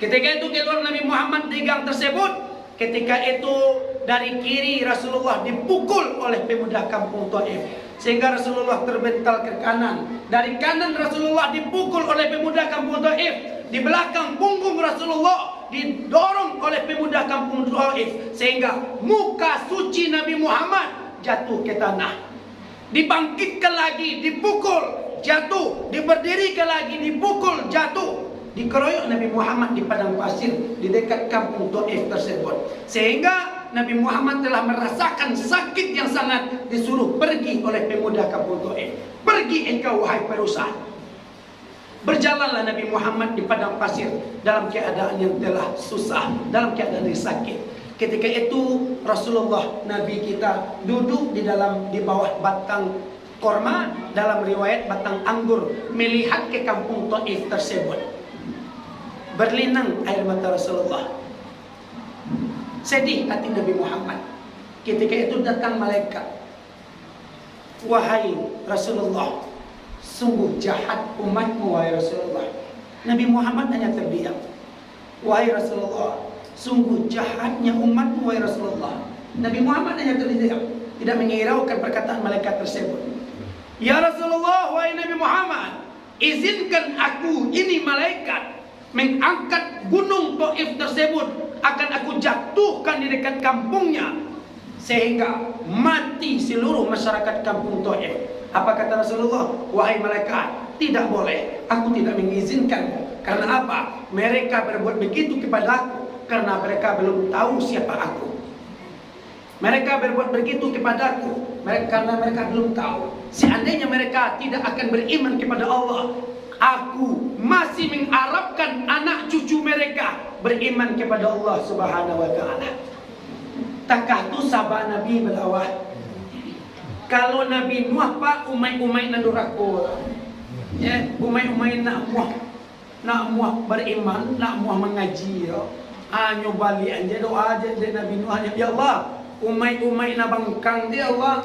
Ketika itu keluar Nabi Muhammad di gang tersebut. Ketika itu dari kiri Rasulullah dipukul oleh pemuda kampung Taif, sehingga Rasulullah terbental ke kanan. Dari kanan Rasulullah dipukul oleh pemuda kampung Taif. Di belakang punggung Rasulullah didorong oleh pemuda kampung Taif, sehingga muka suci Nabi Muhammad jatuh ke tanah. Dibangkitkan lagi, dipukul, jatuh, diberdirikan lagi, dipukul, jatuh. Dikeroyok Nabi Muhammad di padang pasir di dekat kampung Taif tersebut, sehingga Nabi Muhammad telah merasakan sakit yang sangat, disuruh pergi oleh pemuda kampung Taif. Pergi engkau wahai perusak. Berjalanlah Nabi Muhammad di padang pasir dalam keadaan yang telah susah, dalam keadaan yang sakit. Ketika itu Rasulullah Nabi kita duduk di bawah batang korma, dalam riwayat batang anggur, melihat ke kampung Taif tersebut. Berlinang air mata Rasulullah. Sedih hati Nabi Muhammad. Ketika itu datang malaikat. Wahai Rasulullah, sungguh jahat umatmu wahai Rasulullah. Nabi Muhammad hanya terdiam. Wahai Rasulullah, sungguh jahatnya umatmu wahai Rasulullah. Nabi Muhammad hanya terdiam, tidak menghiraukan perkataan malaikat tersebut. Ya Rasulullah, wahai Nabi Muhammad, izinkan aku, ini malaikat, mengangkat gunung Taif tersebut, akan aku jatuhkan di dekat kampungnya, sehingga mati seluruh masyarakat kampung Taif. Apa kata Rasulullah? Wahai malaikat, tidak boleh, aku tidak mengizinkanmu. Karena apa? Mereka berbuat begitu kepada aku karena mereka belum tahu siapa aku. Mereka berbuat begitu kepadaku karena mereka belum tahu. Seandainya mereka tidak akan beriman kepada Allah, aku masih mengharapkan anak cucu mereka beriman kepada Allah Subhanahu wa ta'ala. Takah tu sahabat Nabi berdakwah. Kalau Nabi Nuh pak umai-umai na durako. Ya, umai-umai nak muah beriman, nak muah mengaji yo. Anyo bali anje doa aja dari Nabi Nuh, ya Allah, umai-umai na bangkang dia Allah,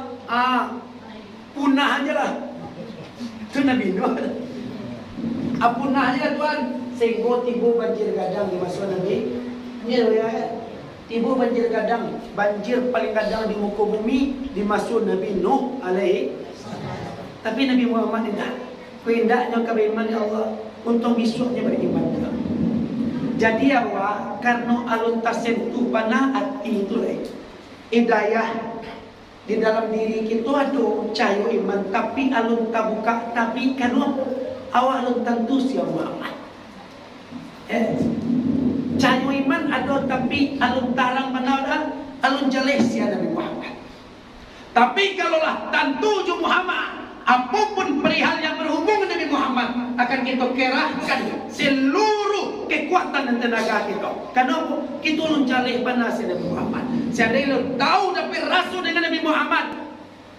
punah aja lah. Itu Nabi Nuh. Punah aja Tuhan. Sehingga tiba banjir gadang di masa Nabi. Ya ya. Tiba banjir gadang, banjir paling gadang di muka bumi di masa Nabi Nuh alaihi. Tapi Nabi Muhammad tidak. Kehendaknya beriman ya Allah, untuk besoknya beriman juga. Jadi Allah, karena alun tasentuh panah hati itu hidayah di dalam diri kita ada cahaya iman, tapi alun tabuka, tapi karena awak alun tentu siapa Muhammad. Cahaya iman ada, tapi alun tarang mana ada, alun jelek siapa Nabi Muhammad. Tapi kalaulah tentu ju Muhammad, apapun perihal yang berhubungan Nabi Muhammad, akan kita kerahkan seluruh kekuatan dan tenaga kita. Kenapa? Kita mencari banasi Nabi Muhammad. Seandainya tahu dapat rasul dengan Nabi Muhammad,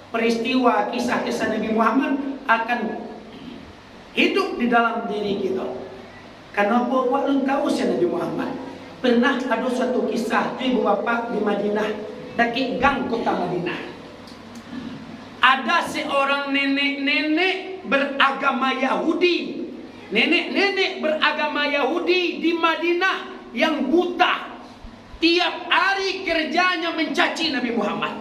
peristiwa kisah-kisah Nabi Muhammad akan hidup di dalam diri kita. Kenapa? Walau tahu si Nabi Muhammad. Pernah ada suatu kisah ibu bapak di Madinah, dari gang kota Madinah. Ada seorang nenek-nenek beragama Yahudi. Nenek-nenek beragama Yahudi di Madinah yang buta. Tiap hari kerjanya mencaci Nabi Muhammad.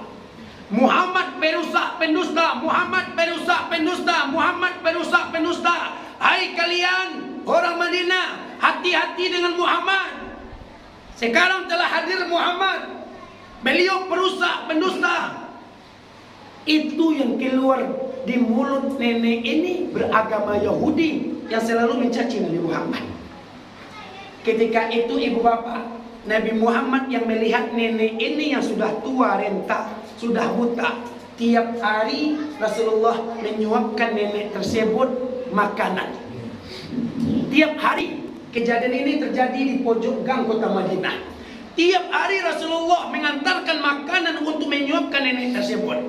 Muhammad perusak pendusta, Muhammad perusak pendusta, Muhammad perusak pendusta. Hai kalian orang Madinah, hati-hati dengan Muhammad. Sekarang telah hadir Muhammad. Beliau perusak, pendusta. Itu yang keluar di mulut nenek ini beragama Yahudi yang selalu mencaci Nabi Muhammad. Ketika itu ibu bapak, Nabi Muhammad yang melihat nenek ini yang sudah tua renta, sudah buta. Tiap hari Rasulullah menyuapkan nenek tersebut makanan. Tiap hari. Kejadian ini terjadi di pojok gang kota Madinah. Tiap hari Rasulullah mengantarkan makanan untuk menyuapkan nenek tersebut.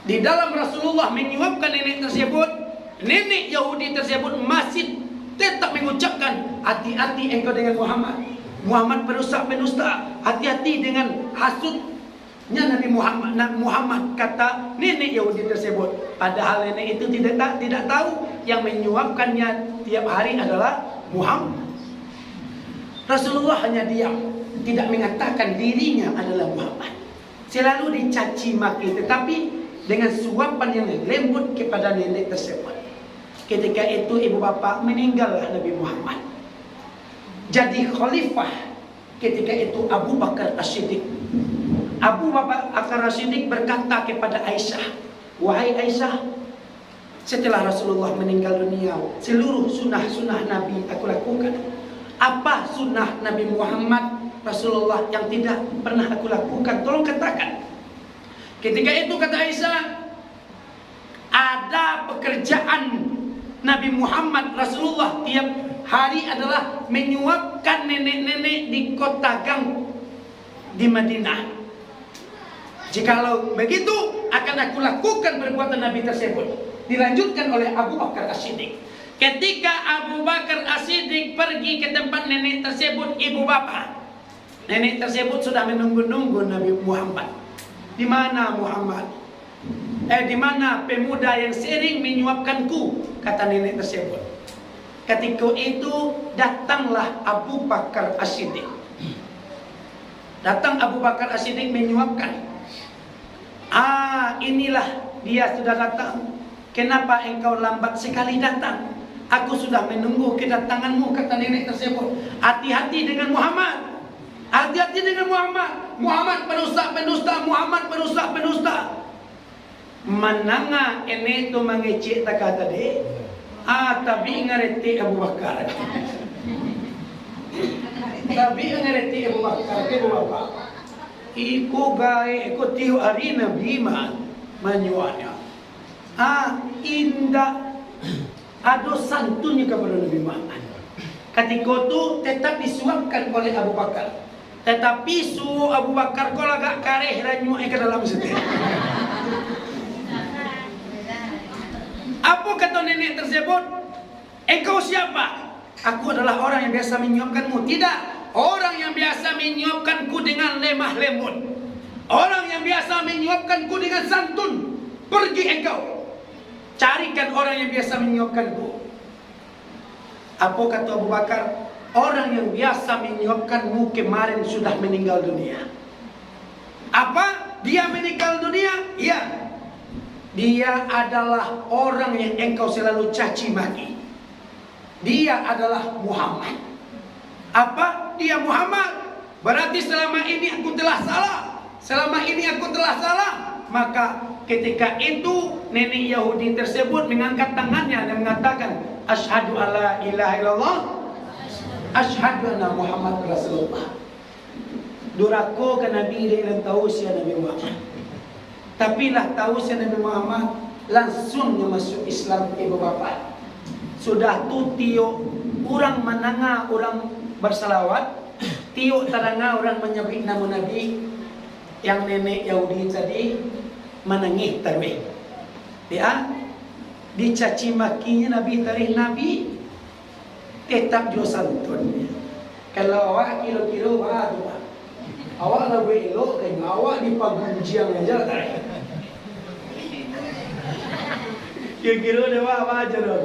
Di dalam Rasulullah menyuapkan nenek tersebut, nenek Yahudi tersebut masih tetap mengucapkan, hati-hati engkau dengan Muhammad. Muhammad perusak pendusta. Hati-hati dengan hasutnya Nabi Muhammad. Muhammad kata nenek Yahudi tersebut. Padahal nenek itu tidak tahu yang menyuapkannya tiap hari adalah Muhammad. Rasulullah hanya diam, tidak mengatakan dirinya adalah Muhammad. Selalu dicaci maki, tetapi dengan suapan yang lembut kepada nenek tersebut. Ketika itu ibu bapak meninggallah Nabi Muhammad. Jadi khalifah ketika itu Abu Bakar As-Siddiq. Abu Bakar As-Siddiq berkata kepada Aisyah, wahai Aisyah, setelah Rasulullah meninggal dunia, seluruh sunnah-sunnah Nabi aku lakukan. Apa sunnah Nabi Muhammad Rasulullah yang tidak pernah aku lakukan? Tolong katakan. Ketika itu kata Aisyah, ada pekerjaan Nabi Muhammad Rasulullah tiap hari adalah menyuapkan nenek-nenek di kota gang di Madinah. Jikalau begitu akan aku lakukan perbuatan Nabi tersebut. Dilanjutkan oleh Abu Bakar As-Siddiq. Ketika Abu Bakar As-Siddiq pergi ke tempat nenek tersebut, ibu bapak, nenek tersebut sudah menunggu-nunggu Nabi Muhammad. Di mana Muhammad? Di mana pemuda yang sering menyuapkanku? Kata nenek tersebut. Ketika itu datanglah Abu Bakar As-Siddiq. Datang Abu Bakar As-Siddiq menyuapkan. Inilah dia sudah datang. Kenapa engkau lambat sekali datang? Aku sudah menunggu kedatanganmu, kata nenek tersebut. Hati-hati dengan Muhammad. Hati-hati dengan Muhammad. Muhammad perusak pendusta. Muhammad perusak pendusta. Mananga ene itu mengecek tak kata deh. Tapi ngerti Abu Bakar. Tapi ngerti Abu Bakar. Abu Bakar. Iku gae, iku tiap hari Nabi manyuanya. Indah. Ada santunnya kepada Nabi Muhammad. Ketika itu tetap disuapkan oleh Abu Bakar. Tetapi su Abu Bakar kalau agak kareh ranyu ke dalam setir. Apa kata nenek tersebut? Engkau siapa? Aku adalah orang yang biasa menyuapkanmu. Tidak, orang yang biasa menyuapkanku dengan lemah lembut. Orang yang biasa menyuapkanku dengan santun. Pergi engkau. Carikan orang yang biasa menyuapkanku. Apa kata Abu Bakar? Orang yang biasa menyuapkanmu kemarin sudah meninggal dunia. Apa? Dia meninggal dunia? Iya. Dia adalah orang yang engkau selalu caci maki. Dia adalah Muhammad. Apa? Dia Muhammad. Berarti selama ini aku telah salah. Selama ini aku telah salah. Maka ketika itu nenek Yahudi tersebut mengangkat tangannya dan mengatakan, Asyhadu alla ilaha illallah, asyhadu anna Muhammad Rasulullah. Durako ke Nabi dan tahu si Nabi Muhammad. Tapi lah tahu si Nabi Muhammad langsung masuk Islam ibu bapak. Sudah tu tio orang menanga orang bersalawat, tio taranga orang menyebut nama Nabi. Yang nenek Yahudi tadi menangis tarwih. Dia dicaci makinya Nabi tarikh Nabi tetap jo santun. Kalau awak kira-kira baru awak lebih elok kan awak di pagunjiang aja tarikh. Kira-kira dewa apa aja dah.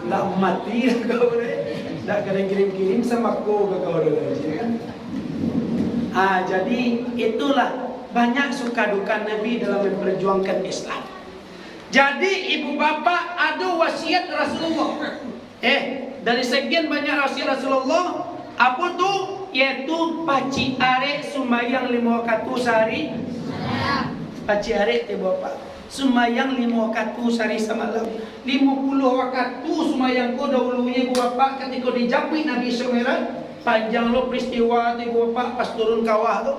Nak mati kau ni. Nak kena kirim-kirim sama kau kau kan. Jadi itulah banyak suka duka Nabi dalam memperjuangkan Islam. Jadi ibu bapa ada wasiat Rasulullah. Dari sekian banyak wasiat Rasulullah, apa tu? yaitu paci are sumayang 5 waktu sehari. Paci are teh Bapak. Sumayang 5 waktu sehari semalam. 50 waktu sumayang ko dahulunya Bapak ketika dijamin Nabi Sumerah. Panjang lo peristiwa tu Bapak pas turun kawah tu.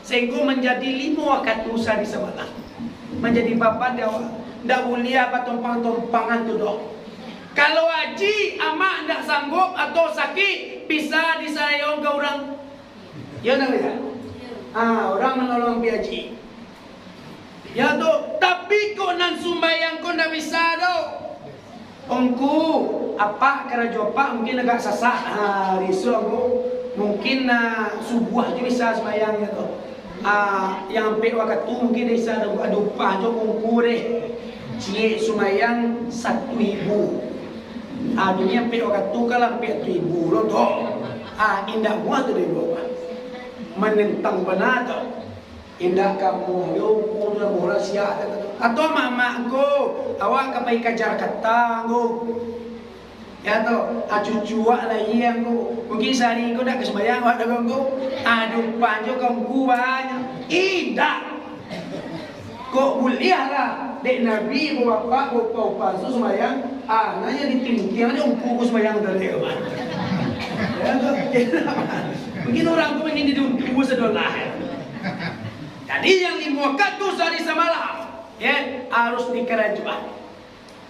Sehingga menjadi 5 waktu sehari semalam. Menjadi Bapak dia ndak boleh apa tumpang-tumpangan tu doh. Kalau haji amak ndak sanggup atau sakit bisa disayang ke orang. Ya nak ya? Orang menolong pi haji. Ya tu, tapi kau nan sumbayang kau ndak bisa doh. Ongku apa kerajo pak mungkin agak sasak risu aku mungkin subuh aja bisa sembayangnya tu. Yang pe waktu mungkin bisa ada upah jo ongku deh. Cie sumayang 1.000. Dunia pe waktu kalau pe 1.000 lo doh. Indah muat tu deh bapak. Menentang benar tu. Indah kamu yo udah murah siap atau mamaku awak kapai kajar katang ya to cucuak lah iya aku mungkin sehari aku dah kesembayang awak dah aku aduh panjo kamu banyak indah kok mulia lah dek Nabi bapak palsu sembayang nanya ditinggian aja umpu sembayang dari ya to mungkin orang aku ingin didumpu sedolah. Jadi yang 5 waktu sehari semalam ya harus dikerajuan.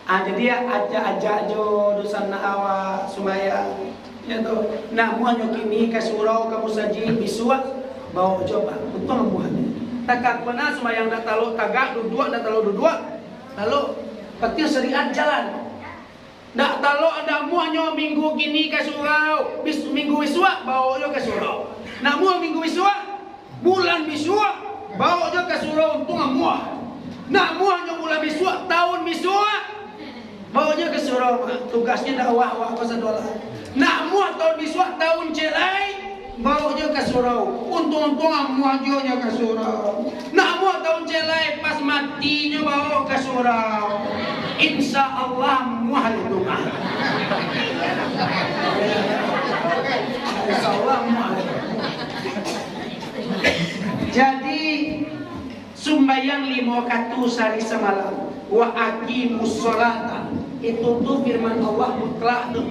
Jadi ya aja jo dosan awak sumayang ya to. Nah muanyo kini ke surau kamu saji bisua bawa coba untung muan. Takak pernah sumayang dak talo tagak duduk dak talo duduk. Lalu petir syariat jalan. Dak talo ada muanyo minggu kini ke surau, minggu bisua bawa jo ke surau. Nak muan minggu bisua bulan bisua bawa je ke surau untung muah. Nak muahnya bulan bisua tahun bisua bawa je ke surau tugasnya dakwah awak pasal dolar. Nak muah tahun bisua tahun cerai bawa je ke surau untung muah je ke surau. Nak muah tahun cerai pas matinya bawa ke surau. Insya Allah muah itu mah. Insya Allah muah. Jadi sumbayang 5 waktu sehari semalam wa aqimus sholata itu tuh firman Allah mutlak tuh.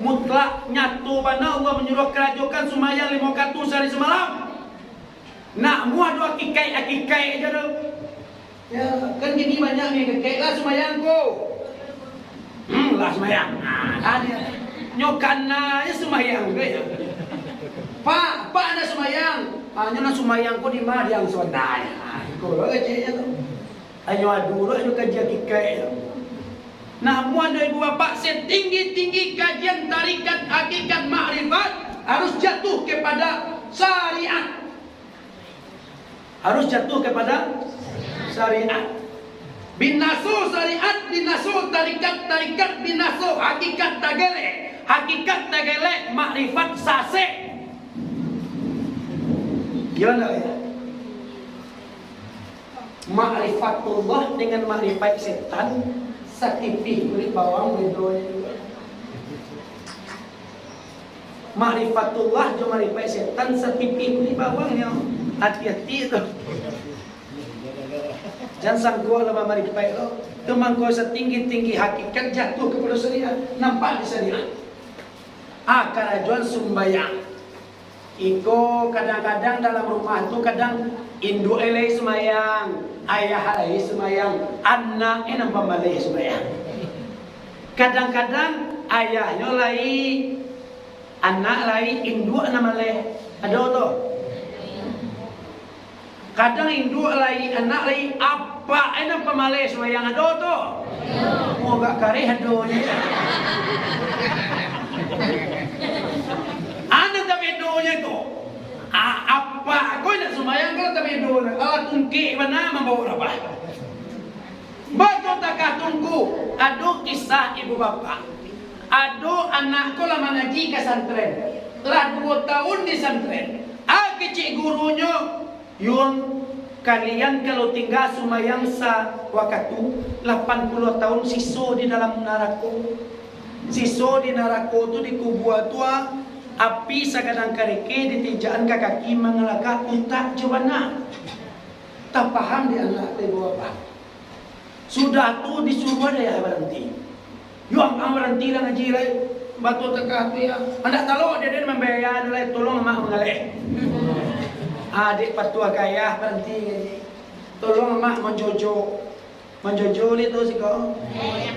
Mutlak nyatu mana Allah menyuruh kerajokan sumbayang 5 waktu sehari semalam. Nak muat doa akikai aja tuh. Ya kan gini banyak nih akikai lah sumbayangku. Lah sumbayang. Ada nyokana ya sumbayang ya. Pak ada sumayang. Hanya sumayang ko di mana yang sondaya. Kalau kecilnya tu. Ayo dulu ayo kajian kikai. Namun ada ibu bapak setinggi-tinggi kajian tarikat hakikat makrifat harus jatuh kepada syariat. Harus jatuh kepada syariat. Binaso syariat, binaso tarikat, binaso hakikat tagele. Hakikat tagele makrifat sase. Gimana ya? Ma'rifatullah dengan ma'rifat setan satipih kulit bawang bedonya juga. Ma'rifatullah jo ma'rifat setan satipih kulit bawangnya. Hati-hati itu. Jangan sanggup lama ma'rifat lo. Temangko setinggi-tinggi hakikat jatuh kepada syariat. Nampak di syariat. Karajuan sumbayang. Iko kadang-kadang dalam rumah itu kadang induk elai semayang, ayah elai semayang, anak enam pembalai semayang. Kadang-kadang ayahnya lai, anak lai, induk nama lai, ada tu. Kadang induk lai, anak lai, apa enam pembalai semayang ada tu. Mau gak karih adonya. Anak tapi doanya tu. Apa kau nak sembahyang kalau tapi doanya? Alat tungki mana membawa apa? Betul tak tunggu? Ado kisah ibu bapa. Ado anakku lama ngaji ke santren. Lah 2 tahun di santren. Kecik gurunya yung kalian kalau tinggal sembahyang sa waktu 80 tahun siso di dalam neraka. Siso di neraka tu di kubur tua Api sakadang kareke ditijaan ke kaki mengelaka utak jebana. Tak paham dia anak ibu apa. Sudah tu disuruh dia berhenti. Yang berhenti lah ngaji lah. Batu tekah tu ya. Anak taluk dia membayar lah tolong mak mengalih. Adik patua kaya berhenti ngaji. Tolong mak menjojo. Menjojo itu sih kau.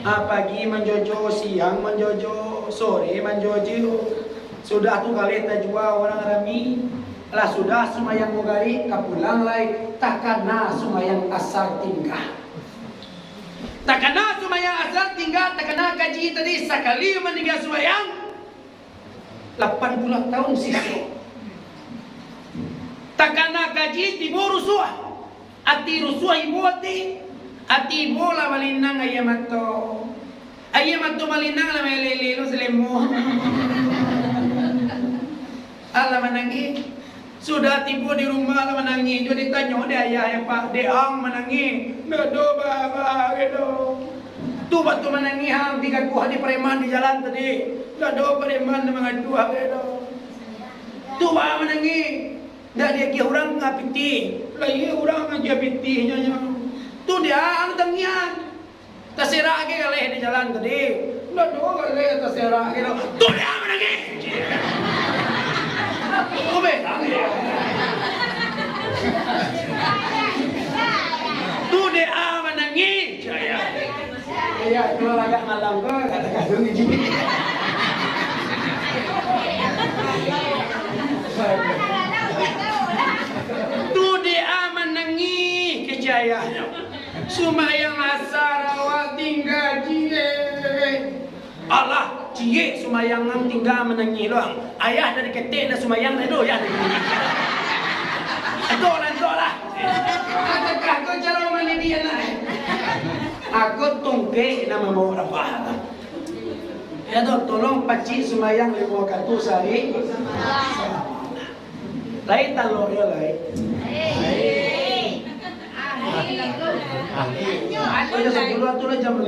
Pagi menjojo, siang menjojo, sore menjojo. Sudah tu kali tak jual orang rami. Lah sudah semayang mugari kapulang lai takana semayang asar tinggal. Takana semayang asar tinggal, takana kaji tadi sekali meninggal semayang 80 tahun sisa. Takana kaji tibo rusuh. Ati rusuh ibu ati bola malinang ayamato. Ayamato malinang la melelelo selemo. Allah menangis. Sudah tiba di rumah lah menangis. Jadi tanya dia ayah ya pak. Dia ang menangis. Nado baba gitu. Tu batu menangis hang tiga kuah di preman di jalan tadi. Nado preman mengadu gitu. Tu baba menangis. Dah dia kira orang ngapiti. Lah iya orang aja pitinya. Tu dia ang tangian. Terserah ke kalih di jalan tadi. Nado kalih terserah gitu. Tu dia menangis. Tu dia menangis. Ya, kalau agak malam ke kata-kata ni. Tu dia menangis kejayanya. Sumayang asar awak tinggal jile. Allah cie sumayang nang tinggal menangis doang. Ayah dari ketik dah sumayang dah do ya. Itu lah. Adakah kau cara mana dia nak? Aku tungke nama bawa rapah. Ya do tolong pacik sumayang 5 kartu sehari. Lain talo ya lain. Aku dah sebelum tu lah jam 5.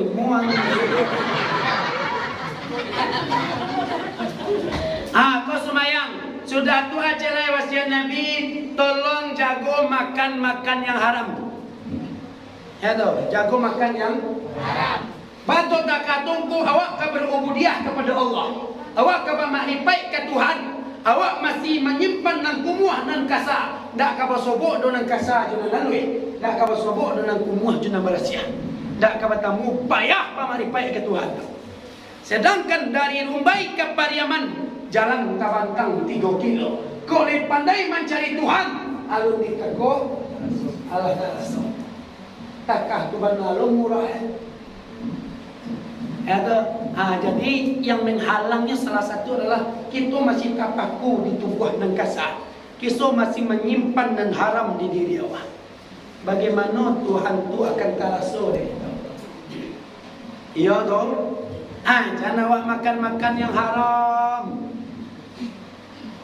Kau semayang. Sudah tu aja lah wasiat Nabi. Tolong jago makan yang haram. Ya tu, jago makan yang haram. Bantu tak katungku awak ke berubudiah kepada Allah. Awak ke bermakrifat ke Tuhan. Awak masih menyimpan nang kumuah nan kasa. Dak ka basobok do nang kasa juna lalui. Dak ka basobok do nang kumuah juna barasia. Dak ka batamu payah bermakrifat ke Tuhan. Sedangkan dari Rumbai ke Pariaman jalan tabantang 3 kilo. Kau lebih pandai mencari Tuhan. Alun dikago Allah Ta'ala. Takah Tuhan lalu murah. Jadi yang menghalangnya salah satu adalah kita masih kapaku di tubuh dan kasar. Kita masih menyimpan dan haram di diri awak. Bagaimana Tuhan tu akan terasa deh? Iya dong. Jangan awak makan yang haram.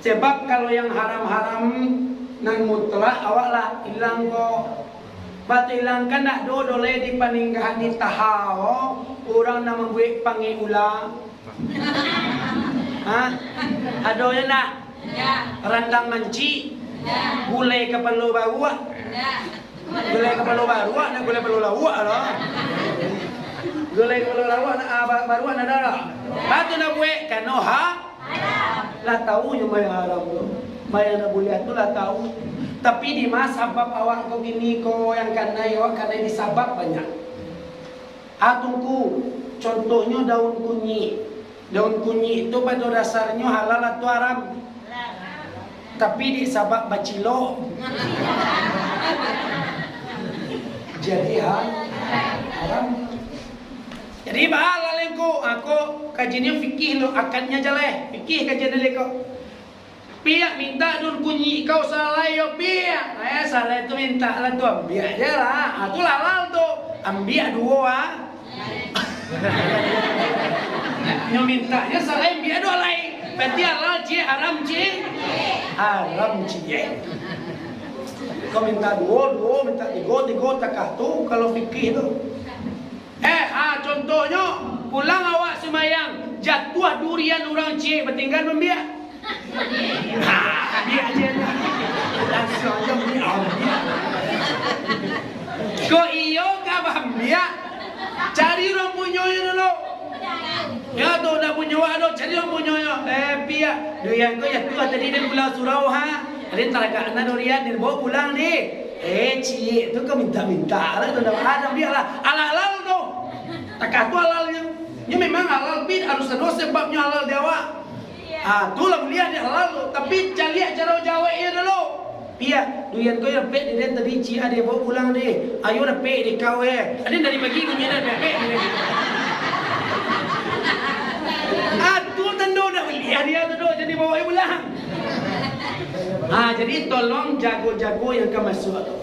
Sebab kalau yang haram-haram nang mutlak awak lah hilang kok. Batu hilang kan nak dole di paninggahan di tahau. Orang nak membuat panggil ulang. Ada yang nak? Rendang manci. Gulai kepala baru. Gulai kepala baru nak gulai kepala lawak lah. Gulai kepala lawak nak baru nak ada. Batu nak buat kan lah tahu yang main haram tu. Main nak boleh tu lah tahu. Tapi di masa sebab awak kau gini kau yang kanai awak kanai disabab banyak. Tunggu contohnya daun kunyit. Daun kunyit itu pada dasarnya halal atau haram? Tapi disabab bacilo. Jadi haram. Jadi bahala lengko aku kajiannya fikih lo akannya jalan. Fikih kajian leko. Pihak minta daun kunyit kau salah yo pihak. Salah itu minta lah tu ambil aja lah. Itu halal tu. Ambil dua. Yang mintanya salah ambil dua lain. Berarti halal cie haram cie. Haram cie. Kau minta dua, minta tiga takah tu kalau fikih tu. Contohnya pulang awak semayang jatuh durian orang cie bertinggal membiak. Dia aja langsung aja dia. Kok iyo ka paham dia? Cari orang punyonya dulu. Ya tu dah punyoa tu, cari orang punyonya. Pia, dia tu ya tu tadi dia pulang surau ha. Ada talaga anak durian dia bawa pulang ni. Cik tu kau minta-minta lah tu dah ada dia lah. Halal tu. Tak tu halalnya. Ini memang halal bin harus ada sebabnya halal dia awak. Tu lah mulia dia halal tu. Tapi cari cara Jawa dia dulu. Pia, durian kau yang pek dia tadi cik ada bawa pulang ni. Ayo dah pek dia kau Ada dari bagi punya dah pek dia. Tu tendu dah mulia dia tu jadi bawa pulang. Jadi tolong jago-jago yang kau masuk tu.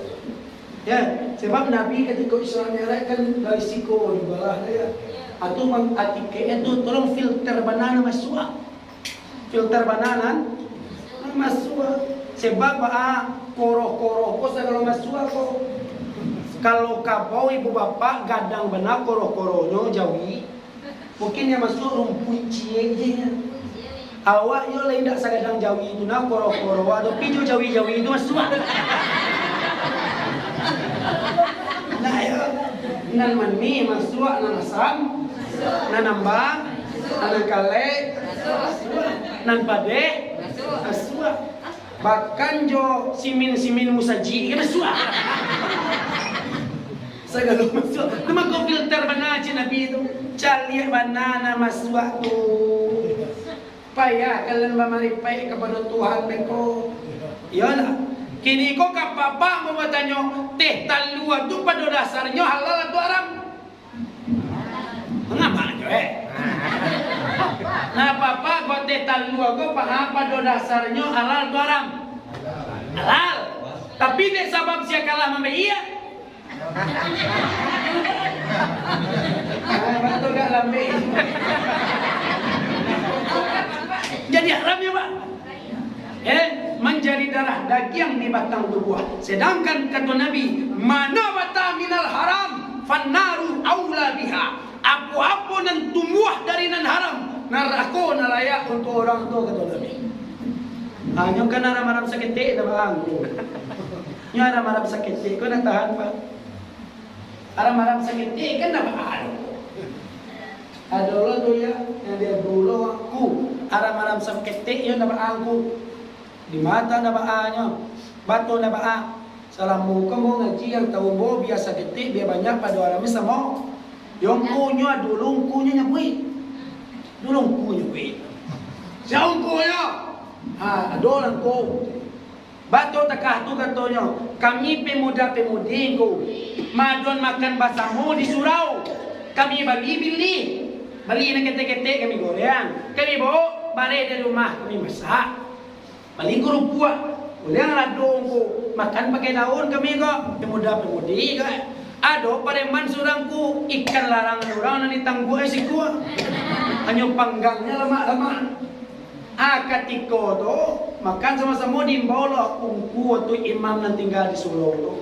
Ya, sebab Nabi ketika Isra Mi'raj kan dari Siko di bawah dia. Atau mengatiknya tu tolong filter banana masuk. Filter banana masuk. Sebab koroh-koroh kok kalau masuk kok. Kalau kabau ibu bapak gadang benar koroh-korohnya jauhi. Mungkin yang masuk rumput cie je. Awak yo lain tak sagadang jauhi itu nak koroh-koroh atau pijo jauhi-jauhi itu masuk. Nah ya, nan mani masuk nan asam, nan ambang, nan kale, nan pade, masuk. Bahkan jo simin musaji kan masuk. Segala masuk. Cuma kau filter mana aja Nabi itu. Cari banana masuk tu. Payah kalian memaripai kepada Tuhan mereka. Iyalah. Kini kau ke papa mau tanya teh talua tu pada dasarnya halal atau haram? Mengapa tu Nah papa kau teh talua kau paham pada dasarnya halal atau haram? Halal. Tapi dek sebab sia kalah membayar. Betul tak lambe? Jadi haram ya Pak? Menjadi darah daging di batang tubuh. Sedangkan kata Nabi, mana bata minal haram, fannaru aula biha. Apa-apa yang tumbuh dari nan haram, neraka layak untuk orang tu kata Nabi. Hanya kan haram sakit dah bang. Nya haram sakit kau nak tahan Pak? Haram sakit kan dah bang. Ada orang tu ya, yang dia dulu aku haram sakit ya dah bang aku. Di mata na baanya, bato na baa. Salam muka mo ngaji yang tahu mo biasa ketik biar banyak pada orang sama. Yang punya dulung punya nyabui, dulung punya bui. Siapa punya? Ada orang ko. Bato takah tu katanya, kami pemuda pemudi ko, madon makan basamu di surau. Kami beli na ketek kami goreng. Kami bawa balik dari rumah kami masak. Paling guru buat, boleh ladong ko makan pakai daun kami kok, pemuda-pemudi kok. Ado pareman surangku ikan larang orang nani tangguh siku. Hanya panggangnya lama-lama. Katiko to makan sama-sama di bawah ungku tu imam yang tinggal di surau tu.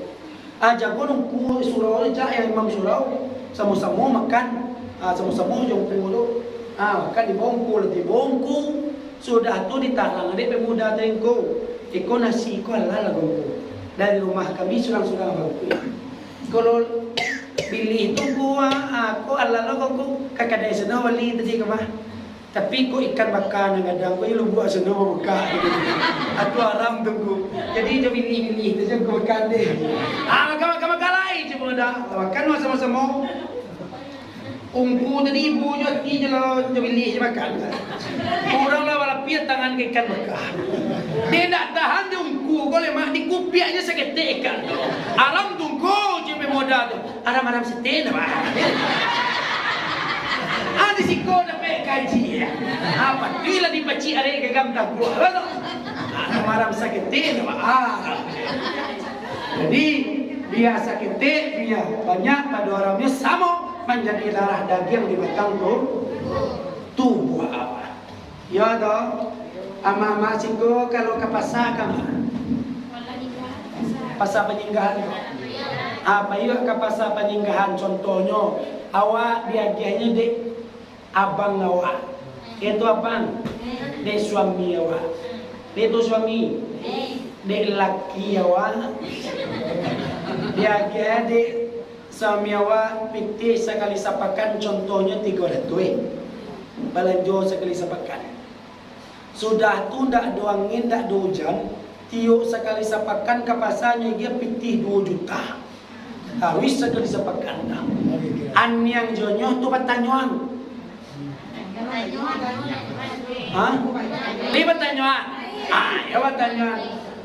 Jago ungku di surau aja yang imam surau sama-sama makan, sama-sama jongku tu. Makan di bongku, di bongku. Sudah tu ditarang adik pemuda tengko. Iko nasi iko halal gongko. Dari rumah kami surang-surang bangku. Kalau pilih itu gua, aku halal gongko. Kakak dari sana wali tadi kemah. Tapi ko ikan bakar kadang ko ilu buat sana bakar. Aku haram tunggu. Jadi dia pilih tu je ko makan deh. Makan lain je pun dah. Makan sama-sama. Ungku tadi ibu je lah pilih je makan. Orang lah walaupun tangan ke ikan bakar. Dia tak tahan dia ungku. Kau lemah di kupiaknya seketik ikan tu. Alam tunggu je pemuda tu. Aram setin apa? Di siko dapat kaji. Apa? Bila dipaci ada gegam tak buat. Aram seketin apa? Jadi biasa ketik dia banyak pada orangnya sama. Menjadi darah daging di batang tubuh apa? Ya dah, ama singgo kalau ke pasar kama, pasar peninggahan. Apa iya ke pasar peninggahan? Contohnya, awak diagiannya dek abang awak, itu abang, dek suami awak. Itu suami. Dek laki awak. Dia dek suami awak piti sekali sapakan contohnya 300. Balanjo sekali sapakan. Sudah tu ndak ada angin, ndak ada hujan. Tiup sekali sapakan ke pasarnya dia piti 2 juta. Harus sekali sapakan dah. An yang jonyo tu batanyuan. Hah? Di batanyuan. Ya batanyuan.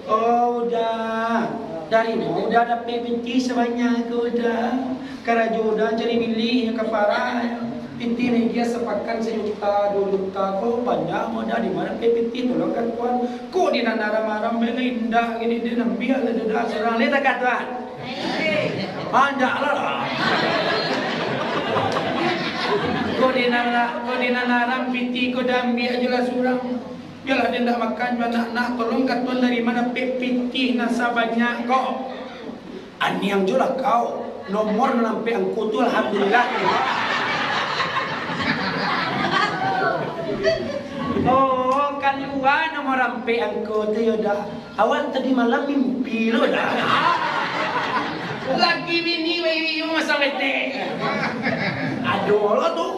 Oh udah. Dari mau udah ada pinti sebanyak udah. Karajo udah jadi milik yang kepara. Pinti ni dia sepakan 1 juta, 2 juta. Kok banyak modal di mana pinti tolong kan tuan. Kok di nanaram-aram indah gini dia nambiar dah serang leta kat tuan. Pandaklah. Kau di nanaram pinti kau dah ambil aja lah surang. Biarlah dia tak makan anak-anak. Tolong kat tuan dari mana pinti nasa banyak kau. Ani yang jual kau. Nomor sampai angku tu alhamdulillah. Oh, kan luar nomor sampai angku tu ya dah. Awak tadi malam mimpi lo dah. Lagi bini bayi masa bete. Aduh lo tu.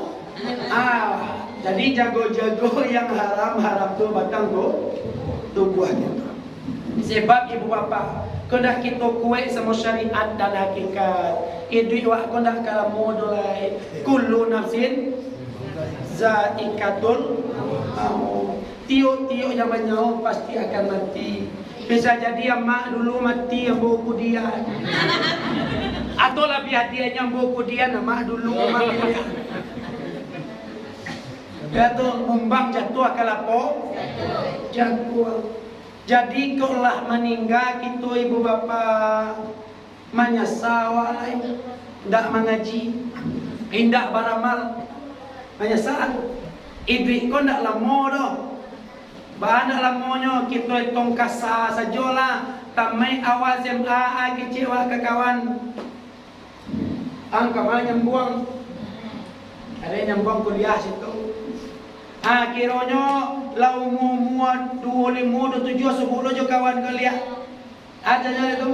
Jadi jago-jago yang haram tu batang tu buahnya tu. Sebab ibu bapa, kau dah kita kuat sama syariat dan hakikat. Duit wak kau dah kalau modulai. Kullu nafsin zaikatul maut. Tiuk-tiuk yang menyawa pasti akan mati. Bisa jadi yang mak dulu mati yang bawa kudian. Atau lebih hadiahnya yang bawa kudian mak dulu mati. Jatuh mumbang jatuh akal apa? Jatuh. Jadi kaulah meninggal kita ibu bapa menyesal lain, tidak mengaji, tidak beramal, menyesal. Idrik kau tidak lama dah. Bahan tak lamanya kita hitung kasar sajalah. Tamai awal SMA kecewa ke kawan. Angka mana nyambung? Ada yang nyambung kuliah situ. Kiranya lau muat 25, 27, 10 je kawan kau lihat. Ada je tu.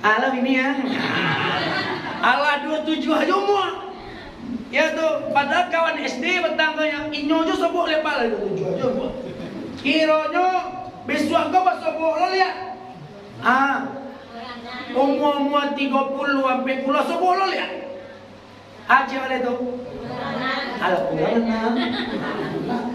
Alah ini ya. Alah 27 aja muat. Ya tu, padahal kawan SD bertangganya inyo je sebut lepas 27 aja muat. Kiranya besok kau sebut lo lihat. Umur 30 sampai 10 sebut lo lihat. Aja oleh tu. Alah kurang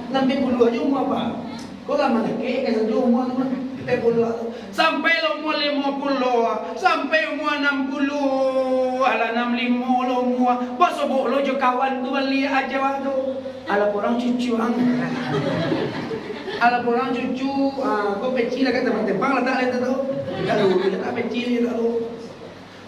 sampai 10 aja umur apa? Kau lama nak ke saja umur tu sampai 10. Sampai umur 50, sampai umur 60, alah 65 lo umur. Bos sebut lo je kawan tu beli aja waktu. Alah kurang cucu ang. Alah kurang cucu. Kau peci lah kata tembang lah tak ada tu. Kalau dia tak peci dia tak tahu.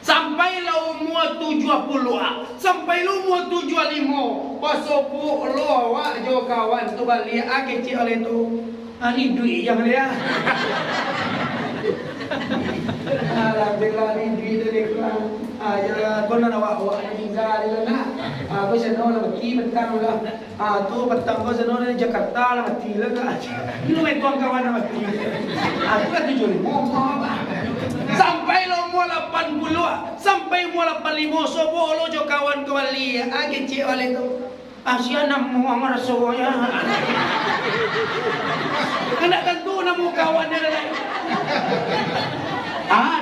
Sampailah umur 70, sampailah umur 75. Pasopuk lo awak jo kawan tu balik kecil oleh tu. Ni duit yang dia. Alhamdulillah ni duit dia kan. Ya kau nak awak ni tinggal dia nak. Kau seno lah mati petang lah. Tu petang kau seno dari Jakarta lah mati lah kan. Ini mai tuang kawan lah mati. Aku kan 75 apa. Sampai lo umur 80, sampai umur 85 sobo lo jo kawan kembali kecil oleh tu. Asia namu amar soya. Kena tentu namu kawan dia lain.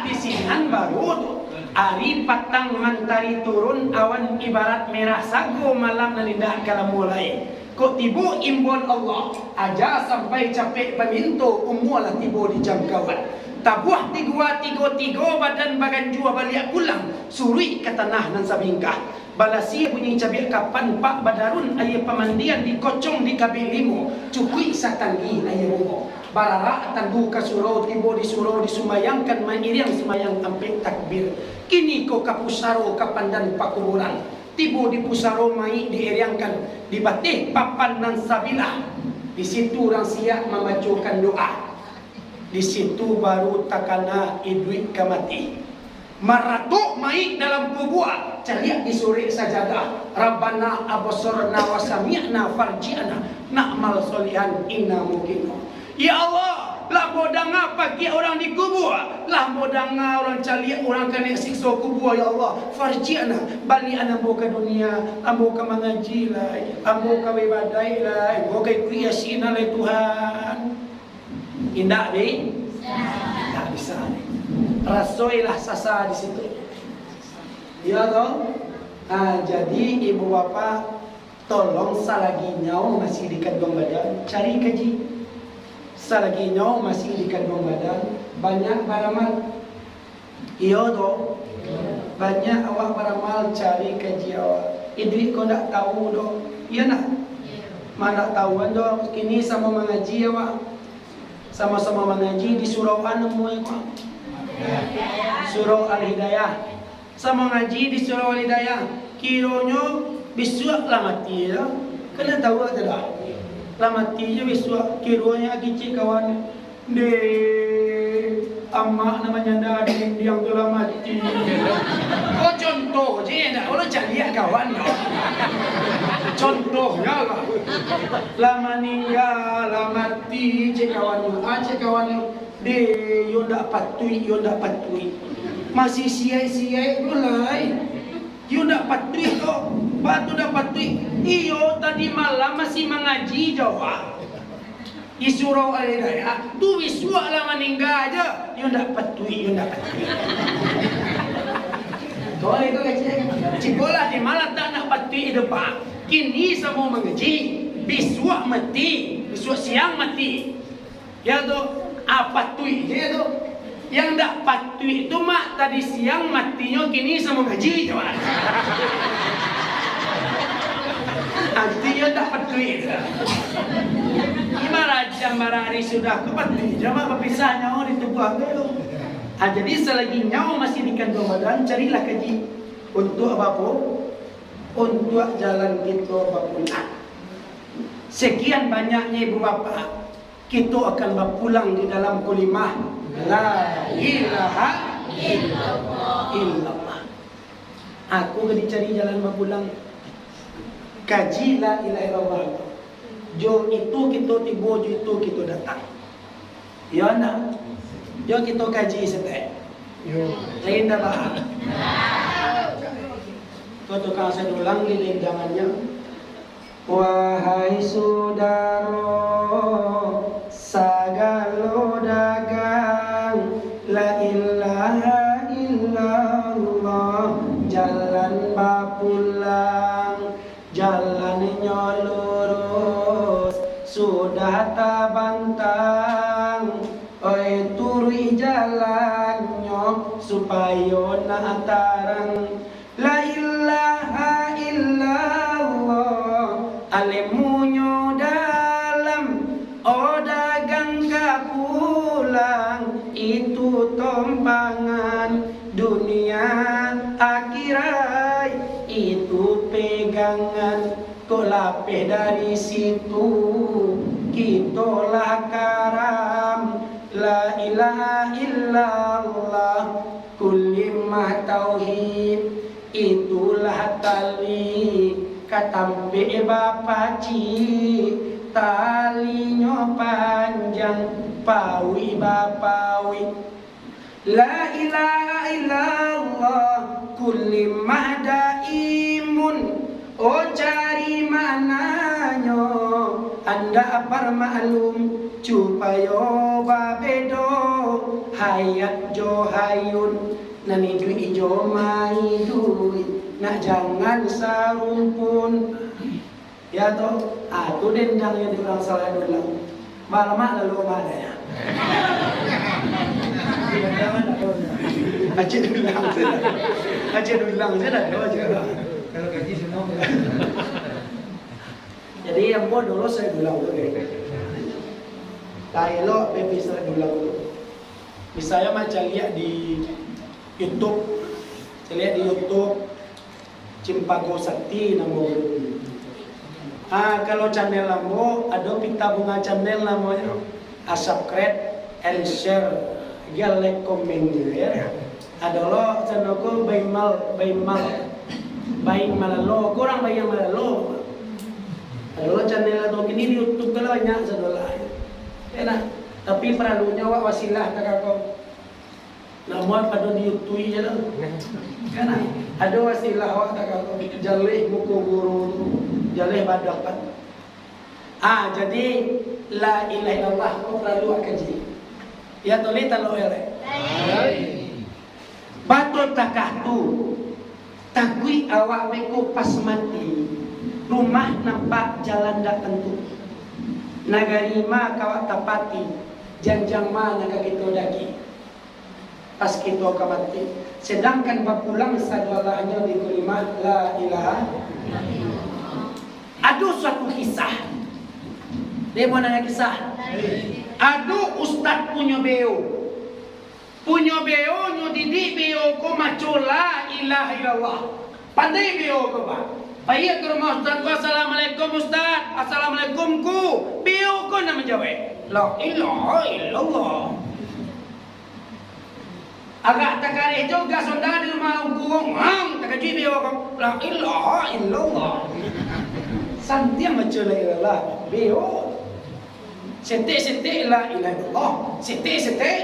Di sinan baru tu. Ari patang mantari turun awan ibarat merah sago malam nalindah kala mulai. Kok tibu imbon Allah aja sampai capek peminto umulah tibu di jangkauan. Tabuah tiga badan bagan jua balik pulang suri ke tanah nan sabingkah. Balasi bunyi cabai kapan Pak Badarun ayah pemandian dikocong di kabilimu cukui satanggi ayah bungo. Barara tandu ka surau tibo di surau disumayangkan mairiang semayang sampai takbir. Kini ko kapusaro kapandan pakuburan. Tibo di pusaro mai dieriangkan di batih papan nan sabilah. Di situ orang siap membacakan doa. Di situ baru takana idwik kamati. Maratuk mai dalam kubur cariak di sore sajadah. Rabbana absorna wa sami'na farji'na na'mal solihan inna mukinu. Ya Allah, lah bodang apa ki orang dikubur, lah bodang orang cari orang kena siksa kubur. Ya Allah, farji'na balik anak boka dunia, ambo ka mengaji lah, ambo ka ibadah lah, ambo ka yasin lah Tuhan. Indah be? Tak bisa. Rasailah sasa di situ. Ya toh? Jadi ibu bapa tolong selagi nyawa masih di kandung badan cari kaji. Selagi nyawa masih di kandung badan banyak beramal. Iya toh? Banyak awak beramal cari kaji awak. Idri kau nak tahu doh? Iya nak? Mana tahu doh? Kini sama mengaji awak. Sama-sama mengaji di surau anemu awak. Surau Al-Hidayah. Sama ngaji di surau Al-Hidayah. Kironyo bisuak lah mati ya. Kena tahu tak dah? Lah mati je bisuak. Kironya kicik kawan. De amak namanya dah yang telah mati. Oh contoh je dah. Orang cari kawan dah. Contohnya lah. Lah meninggal, lah mati je kawan. Cik kawan. De yo ndak patui, yo ndak patui. Masih siai-siai mulai. You nak patui kok. Batu dah patui. Iyo tadi malam masih mengaji Jawa. Di surau Al-Hidayah. Tu wiswa lah meninggal aja. You nak patui, you nak patui. Kau itu kecil. Cikolah di malam tak nak patui depan. Kini semua mengaji. Biswa mati. Biswa siang mati. Ya tu. Patui dia tu. Yang tak patui itu mak tadi siang matinya kini sama ngaji kawan. Artinya tak patui. Gimana jam hari sudah ke patui? Jamaah berpisah nyawa di tubuh aku. Jadi selagi nyawa masih di kandung badan, carilah kaji untuk apa pun, untuk jalan kita berpulang. Sekian banyaknya ibu bapa, kita akan berpulang di dalam kulimah. La ilaha illallah. Aku kena cari jalan berpulang. Kaji la ilaha illallah. Jo itu kita tiba, jo itu kita datang. Ya nak? Jo kita kaji setek. Lain dah faham? Kau tukang saya ulang di lendangannya. Wahai saudara, sagalo dagang la ilaha illallah, jalan bapulang jalannya lurus sudah tabantang, oi turi jalannya supaya nak tarang. La ilaha illallah alemunyo dalam dagang kapulang, itu tompangan dunia akhirat, itu pegangan kau lapeh dari situ kitolah karam. La ilaha illallah kulimah tauhid, itulah tali katampe bapaci, talinya panjang pawi bapawi. La ilaha illallah kulimah daimun, oh cari mananya anda bermaklum cupayo babedo hayat jo hayun nani dui jo mai dui nak jangan sarumpun. Ya toh, tu dendang yang diorang salah dulu. Malam lalu mana ya? Aceh dulang saja. Aceh dulang saja dah. Kalau gaji semua. Jadi yang buat dulu saya dulang tu. Tak elok baby saya dulang tu. Misalnya macam lihat di YouTube, saya lihat di YouTube Cimpago Sakti nama. Kalau channel lambo ada pita bunga channel namanya, subscribe and share, like comment ya. Ada lo channel ko bayi malalo, kurang bayi malalo. Ada lo channel atau kini di YouTube kalau banyak sadola. Enak. Tapi perlunya wasilah tak kau. Namun pada diutui je lah. Kan ada wasilah awak tak kau. Jalih buku guru tu, jalih badak kan. Jadi la ilaha illallah kau perlu kaji. Ya toli talo ele. Batul takah tu. Takui awak beko pas mati. Rumah nampak jalan dak tentu. Nagarima kawat tapati. Janjang ma naga kita daki. Pas kita mati. Sedangkan bapulang sadalahnya di kalimah la ilaha. Ada suatu kisah. Dia mau nanya kisah. Ada ustaz punya beo. Punya beo nyo didik beo ko maco la ilaha illallah. Pandai beo ko ba? Payah ke rumah ustaz ko, assalamualaikum ustaz. Assalamualaikum ku. Beo ko nak menjawab. La ilaha illallah. Agak takarih juga saudara di rumah gurung. Tak kaji beo ko. La ilaha illallah. Santiang maco la ilallah. Beo. Setik-setik la ilaha illallah. Setik-setik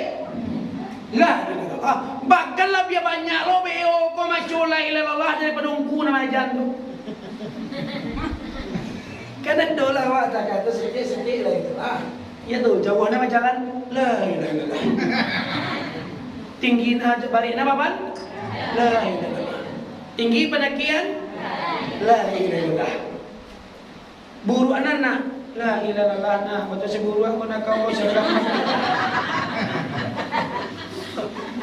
la ilaha illallah. Bahkan lebih banyak lo beo ko maco la ilaha illallah daripada ungku nama jantung. Kadang dolah awak tak kata setik-setik la ilaha illallah. Ya tu jauh nama jalan la ilaha illallah. Tinggi aja balik nama ban la ilaha illallah. Tinggi pendakian la ilaha illallah. Buru anak la ilaha illallah nah betul seburu aku nak kau sekarang.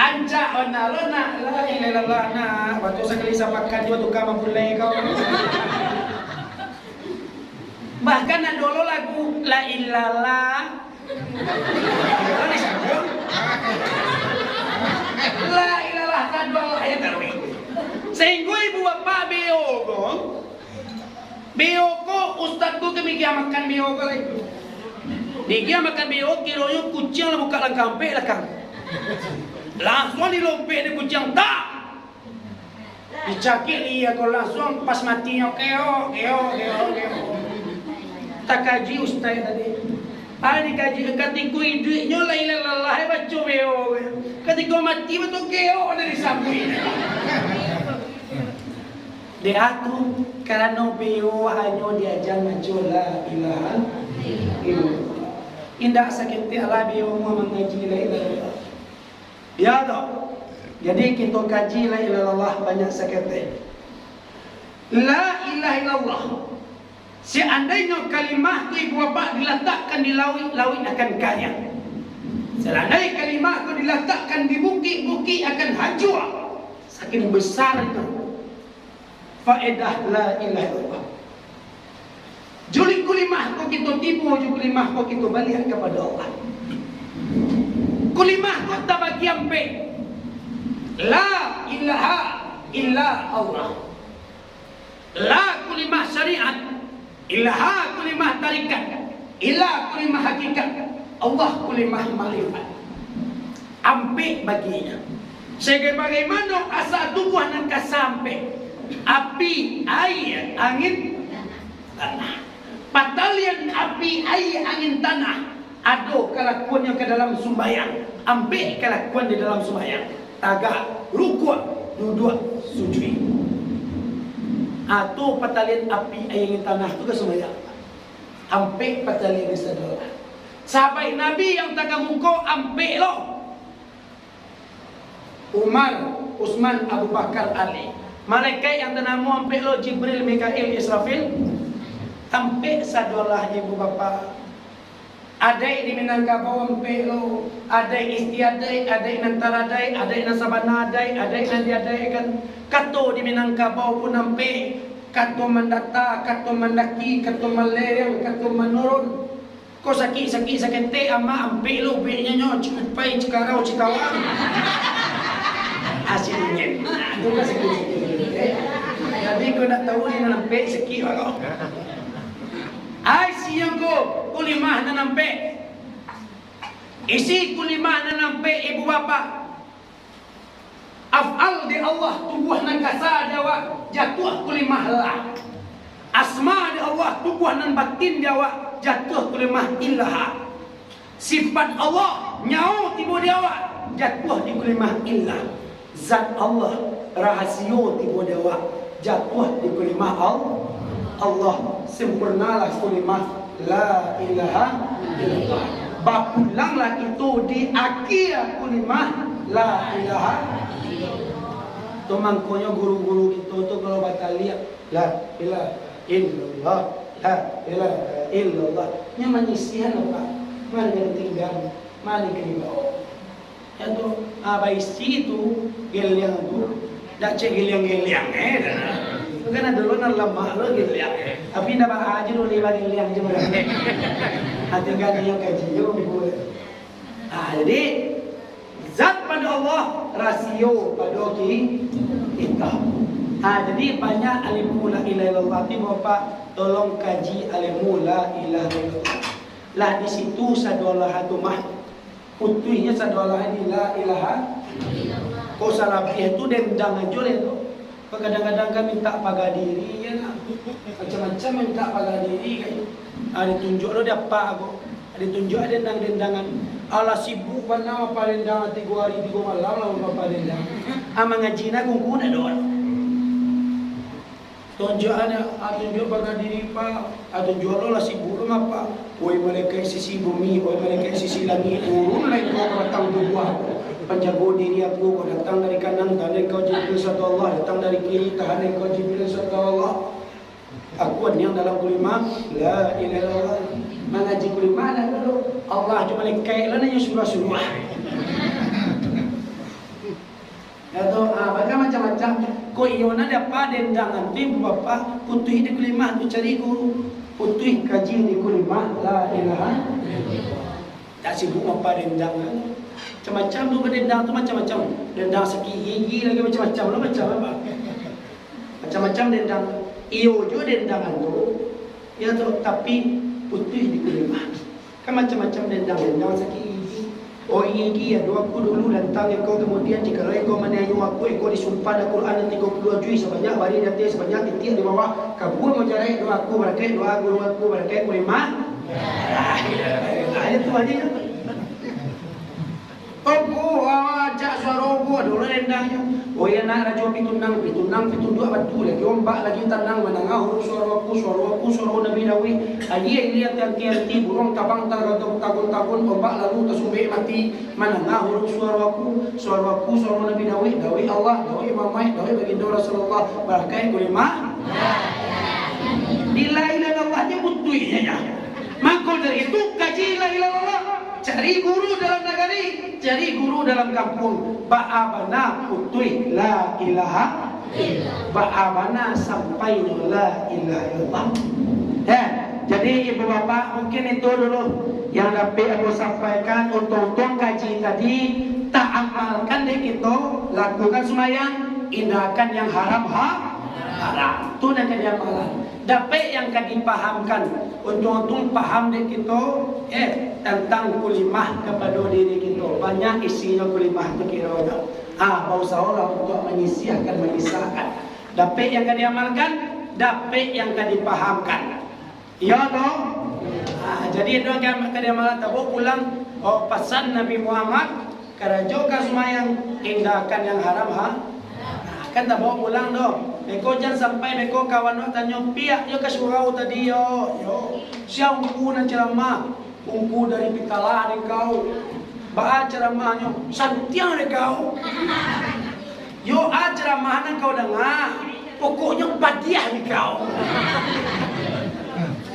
Anca onalona la ilaha illallah nah betul sekali sapakan dia tukar mempulai kau. Bahkan nak dulu lagu la ilallah. La ilallah kan dulu ayat terwi. Sehingga ibu bapa beo ko. Beo ko ustaz ko kami kia makan beo ko lagi. Dia makan beo kiroyo kucing lah buka lang kampe lah kang. Langsung dilompe di kucing tak. Dicakik dia ko langsung pas mati keo. Tak kaji ustaz tadi. Dikaji ketika hidupnya la ilaha illallah baca beo. Ketika mati betul keo dari samping. Dia tu kerana beo hanya diajar baca la ilaha illallah. Indah sakit tiada beo mengaji la ilaha illallah. Ya tak. Jadi kita kaji la ilaha illallah banyak sakit. La ilaha illallah. Seandainya kalimah tu ibu bapa diletakkan di laut akan kaya. Seandainya kalimah tu diletakkan di bukit akan hancur. Saking besar itu faedah la ilaha illallah. Juli kalimah tu kita tipu, juli kalimah tu kita balik kepada Allah. Kalimah tu tak bagi ampe. La ilaha illa Allah. La kalimah syariat. Ilaha kulimah tarikat, ilah kulimah hakikat, Allah kulimah malifat. Ampe baginya. Sebagaimana asal tubuh nan kasampe, api, air, angin, tanah. Patalian api, air, angin, tanah. Ado kelakuannya ke dalam sumbayang. Ampe kelakuan di dalam sumbayang. Tagak, rukuk, duduk, sujud. Atau patalian api air tanah tu ke sembahyang. Ampe patalian saudara. Sahabat Nabi yang taga muka ampe lo. Umar, Utsman, Abu Bakar, Ali. Malaikat yang tanamu ampe lo Jibril, Mikail, Israfil. Ampe saudara ibu bapa. Adai di Minangkabau ampe lo. Adai istiadai, adai nantaradai, adai nasabanadai, adai nandiadai kan. Kato di Minangkabau pun ampe. Kato mendata, kato mendaki, kato melereng, kato menurun. Kau sakit te ama ampe lo be-nya nyo cupai cikarau cikawang. Hasilnya. Itu kan sakit. Tapi kau nak tahu ni nampe sakit kau. Ai siang ko kulimah na nampe. Isi kulimah na nampe ibu bapa. Af'al di Allah tubuh nan kasa jawa jatuh kulimah lah. Asma di Allah tubuh nan batin jawa jatuh kulimah illah. Sifat Allah nyau tiba dia awak jatuh di kalimah illah. Zat Allah rahasio tiba dia awak jatuh di kalimah Allah. Sempurnalah kalimah la ilaha illallah. Bapulanglah itu di akhir kalimah la ilaha. Tu mangkonya guru-guru itu tu kalau batal lihat la ilaha illallah, la ilaha illallah. Nya manisian apa? Mana yang tinggal, mana yang dibawa. Ya tu, abaisi tu geliang tu, dak cek geliang-geliang Bukan ada lo nak lemah lo geliang. Tapi nak bah aja lo lewat geliang je mereka. Hati kan yang kaji yo boleh. Jadi zat pada Allah, rasio pada kita. Jadi banyak alimu la ilaha illallah ti Bapak tolong kaji alimu la ilaha illallah. Lah di situ sadolah tu mah putuhnya sadolah di la ilaha illallah. Kau salah itu dendang aja itu. Kadang-kadang kami minta pagar diri ya nak. Macam-macam minta pagar diri kayak. Ada tunjuk lo dapat aku. Ada tunjuk ada dendang-dendangan. Allah sibuk mana apa dendang 3 hari 3 malam lah apa dendang. Mengaji nak kungku dah doa. Tunjuk ada tunjuk pagar diri pak. Tunjuk lo lah sibuk lo apa. Oi mereka sisi bumi, oi mereka sisi langit. Turun lagi kau datang buah. Penjago diri aku, kau datang dari kanan, tahan kau Jibril satu Allah, datang dari kiri, tahan kau Jibril satu Allah. Aku yang dalam kalimah la ilaha illallah. Mengaji kalimah dah dulu. Allah cuma lekai lah nanya surah-surah. Ya tu, bahkan macam-macam. Kau iona dapat dendangan tu bapa putih di kalimah tu cari guru. Putih kaji di kalimah la ilaha. Tak sibuk apa dendangan. Macam-macam tu dendang tu macam-macam. Dendang segi gigi lagi macam-macam lah macam apa. Macam-macam dendang. Iyo jo dendangan tu. Ya tu tapi putih di kalimah. Kan macam-macam dendang segi gigi. Oh gigi ya doa aku dulu datang engkau kemudian jika engkau menayu aku engkau disumpah dalam Quran 32 juz sebanyak bari di atas sebanyak titik di bawah kabul menjarai doa aku barakat doa guru aku barakat kalimah. Ayat tu aja. Ogo ajak suara ogo dulu rendangnya. Oh ya nak rajo pitunang pitundua batu lagi ombak lagi tanang menangah huruf suara Nabi Dawi. Ayat lihat yang kianti burung tabang tagun ombak lalu tersumbe mati menangah huruf suara Nabi Dawi Allah Dawi Imam Dawi baginda Rasulullah barakai kalimah. Di la ilaha illallah nya butuhnya ya. Maka dari itu kaji la ilaha illallah. Cari guru dalam negeri, cari guru dalam kampung. Ba'abana putui la ilaha illallah. Ba'abana sampai la ilaha illallah. Jadi ibu bapak mungkin itu dulu yang dapat aku sampaikan untuk kaji tadi. Tak amalkan deh kita, lakukan semayang, indahkan yang haram haram. Itu nak jadi amalan. Dapat yang kan dipahamkan untung paham dek kita tentang kulimah kepada diri kita. Banyak isinya kulimah tu kira-kira. Berusahalah untuk mengisahkan. Dapat yang kan diamalkan, dapat yang kan dipahamkan. Ya toh? Jadi itu kan diamalkan tahu pulang pesan Nabi Muhammad karajo semayang indahkan yang haram kan tak bawa pulang doh. Beko jangan sampai beko kawan nak tanya piak yo ke surau tadi yo. Siapa ungku nak ceramah? Ungku dari Pitala ni kau. Ba ceramahnya santiang ni kau. Yo ceramah nak kau dengar. Pokoknya badiah ni kau.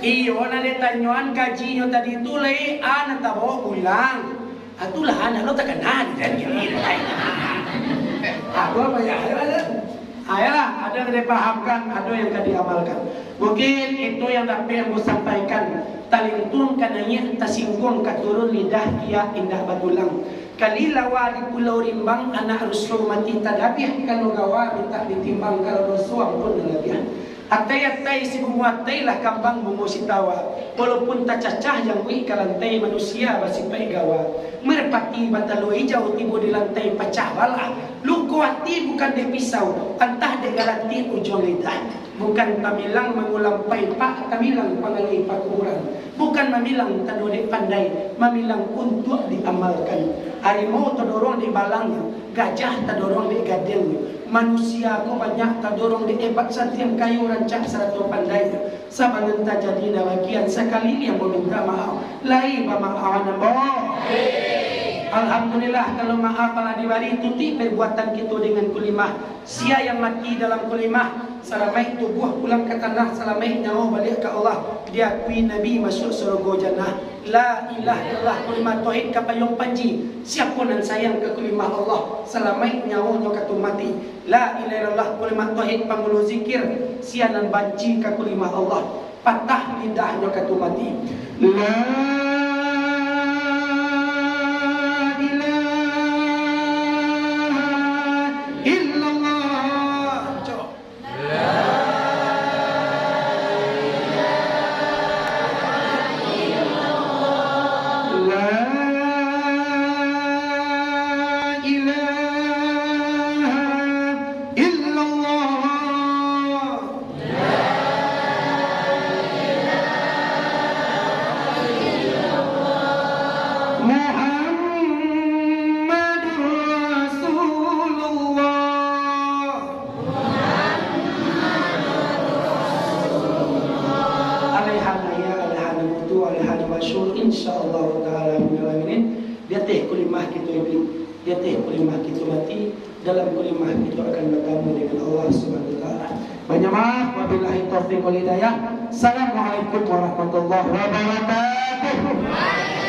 Iyo nak ditanyaan kajinya tadi tu le nak tak bawa pulang. Atulah anak lo tak kenal dan gini. Aku apa ya? Ayolah, ada yang dipahamkan, ada yang tidak diamalkan. Mungkin itu yang dapat aku sampaikan. Talintun kananya tasingkong katurun lidah dia indah batulang. Kalilawa di pulau rimbang anak rusuh mati tadabiah. Kalau gawa minta ditimbang kalau rusuh pun nalabiah. Atai-atai si bumuatai lah kambang bumu sitawa. Walaupun tak cacah yang wih ke lantai manusia basipai gawa. Merpati bataloi jauh tibu di lantai pecah balah. Luku Kuati bukan di pisau, entah di galati ujung lidah. Bukan kamilang mengulang paipak, kamilang pangalai pakuburan. Bukan mamilang tanudik pandai, mamilang untuk diamalkan. Harimau terdorong di balangnya, gajah terdorong di gadingnya. Manusia ko banyak terdorong di ebat satiam kayu rancak seratu pandai. Sabangan jadi bagian sekali yang meminta maaf. Lai pemaafan Allah. Alhamdulillah kalau maaf telah diberi tuti perbuatan kita dengan kulimah. Sia yang mati dalam kulimah, salamai tubuh pulang ke tanah, salamai nyawa balik ke Allah. Diakui Nabi masuk surga jannah. La ilaha illallah kulimah tauhid kapayong panji. Siapa nan sayang ke kulimah Allah, salamai nyawa katu mati. La ilaha illallah kulimah tauhid pangulu zikir. Sia nan banci ke kulimah Allah, patah lidahnya katu mati. La insyaallah taala alamin. Dia teh kulimah kita hidup, dia teh kulimah kita mati, dalam kulimah kita akan bertemu dengan Allah Subhanahu wa taala. Banyak maaf, wabillahi taufiq wal hidayah. Assalamualaikum warahmatullahi wabarakatuh.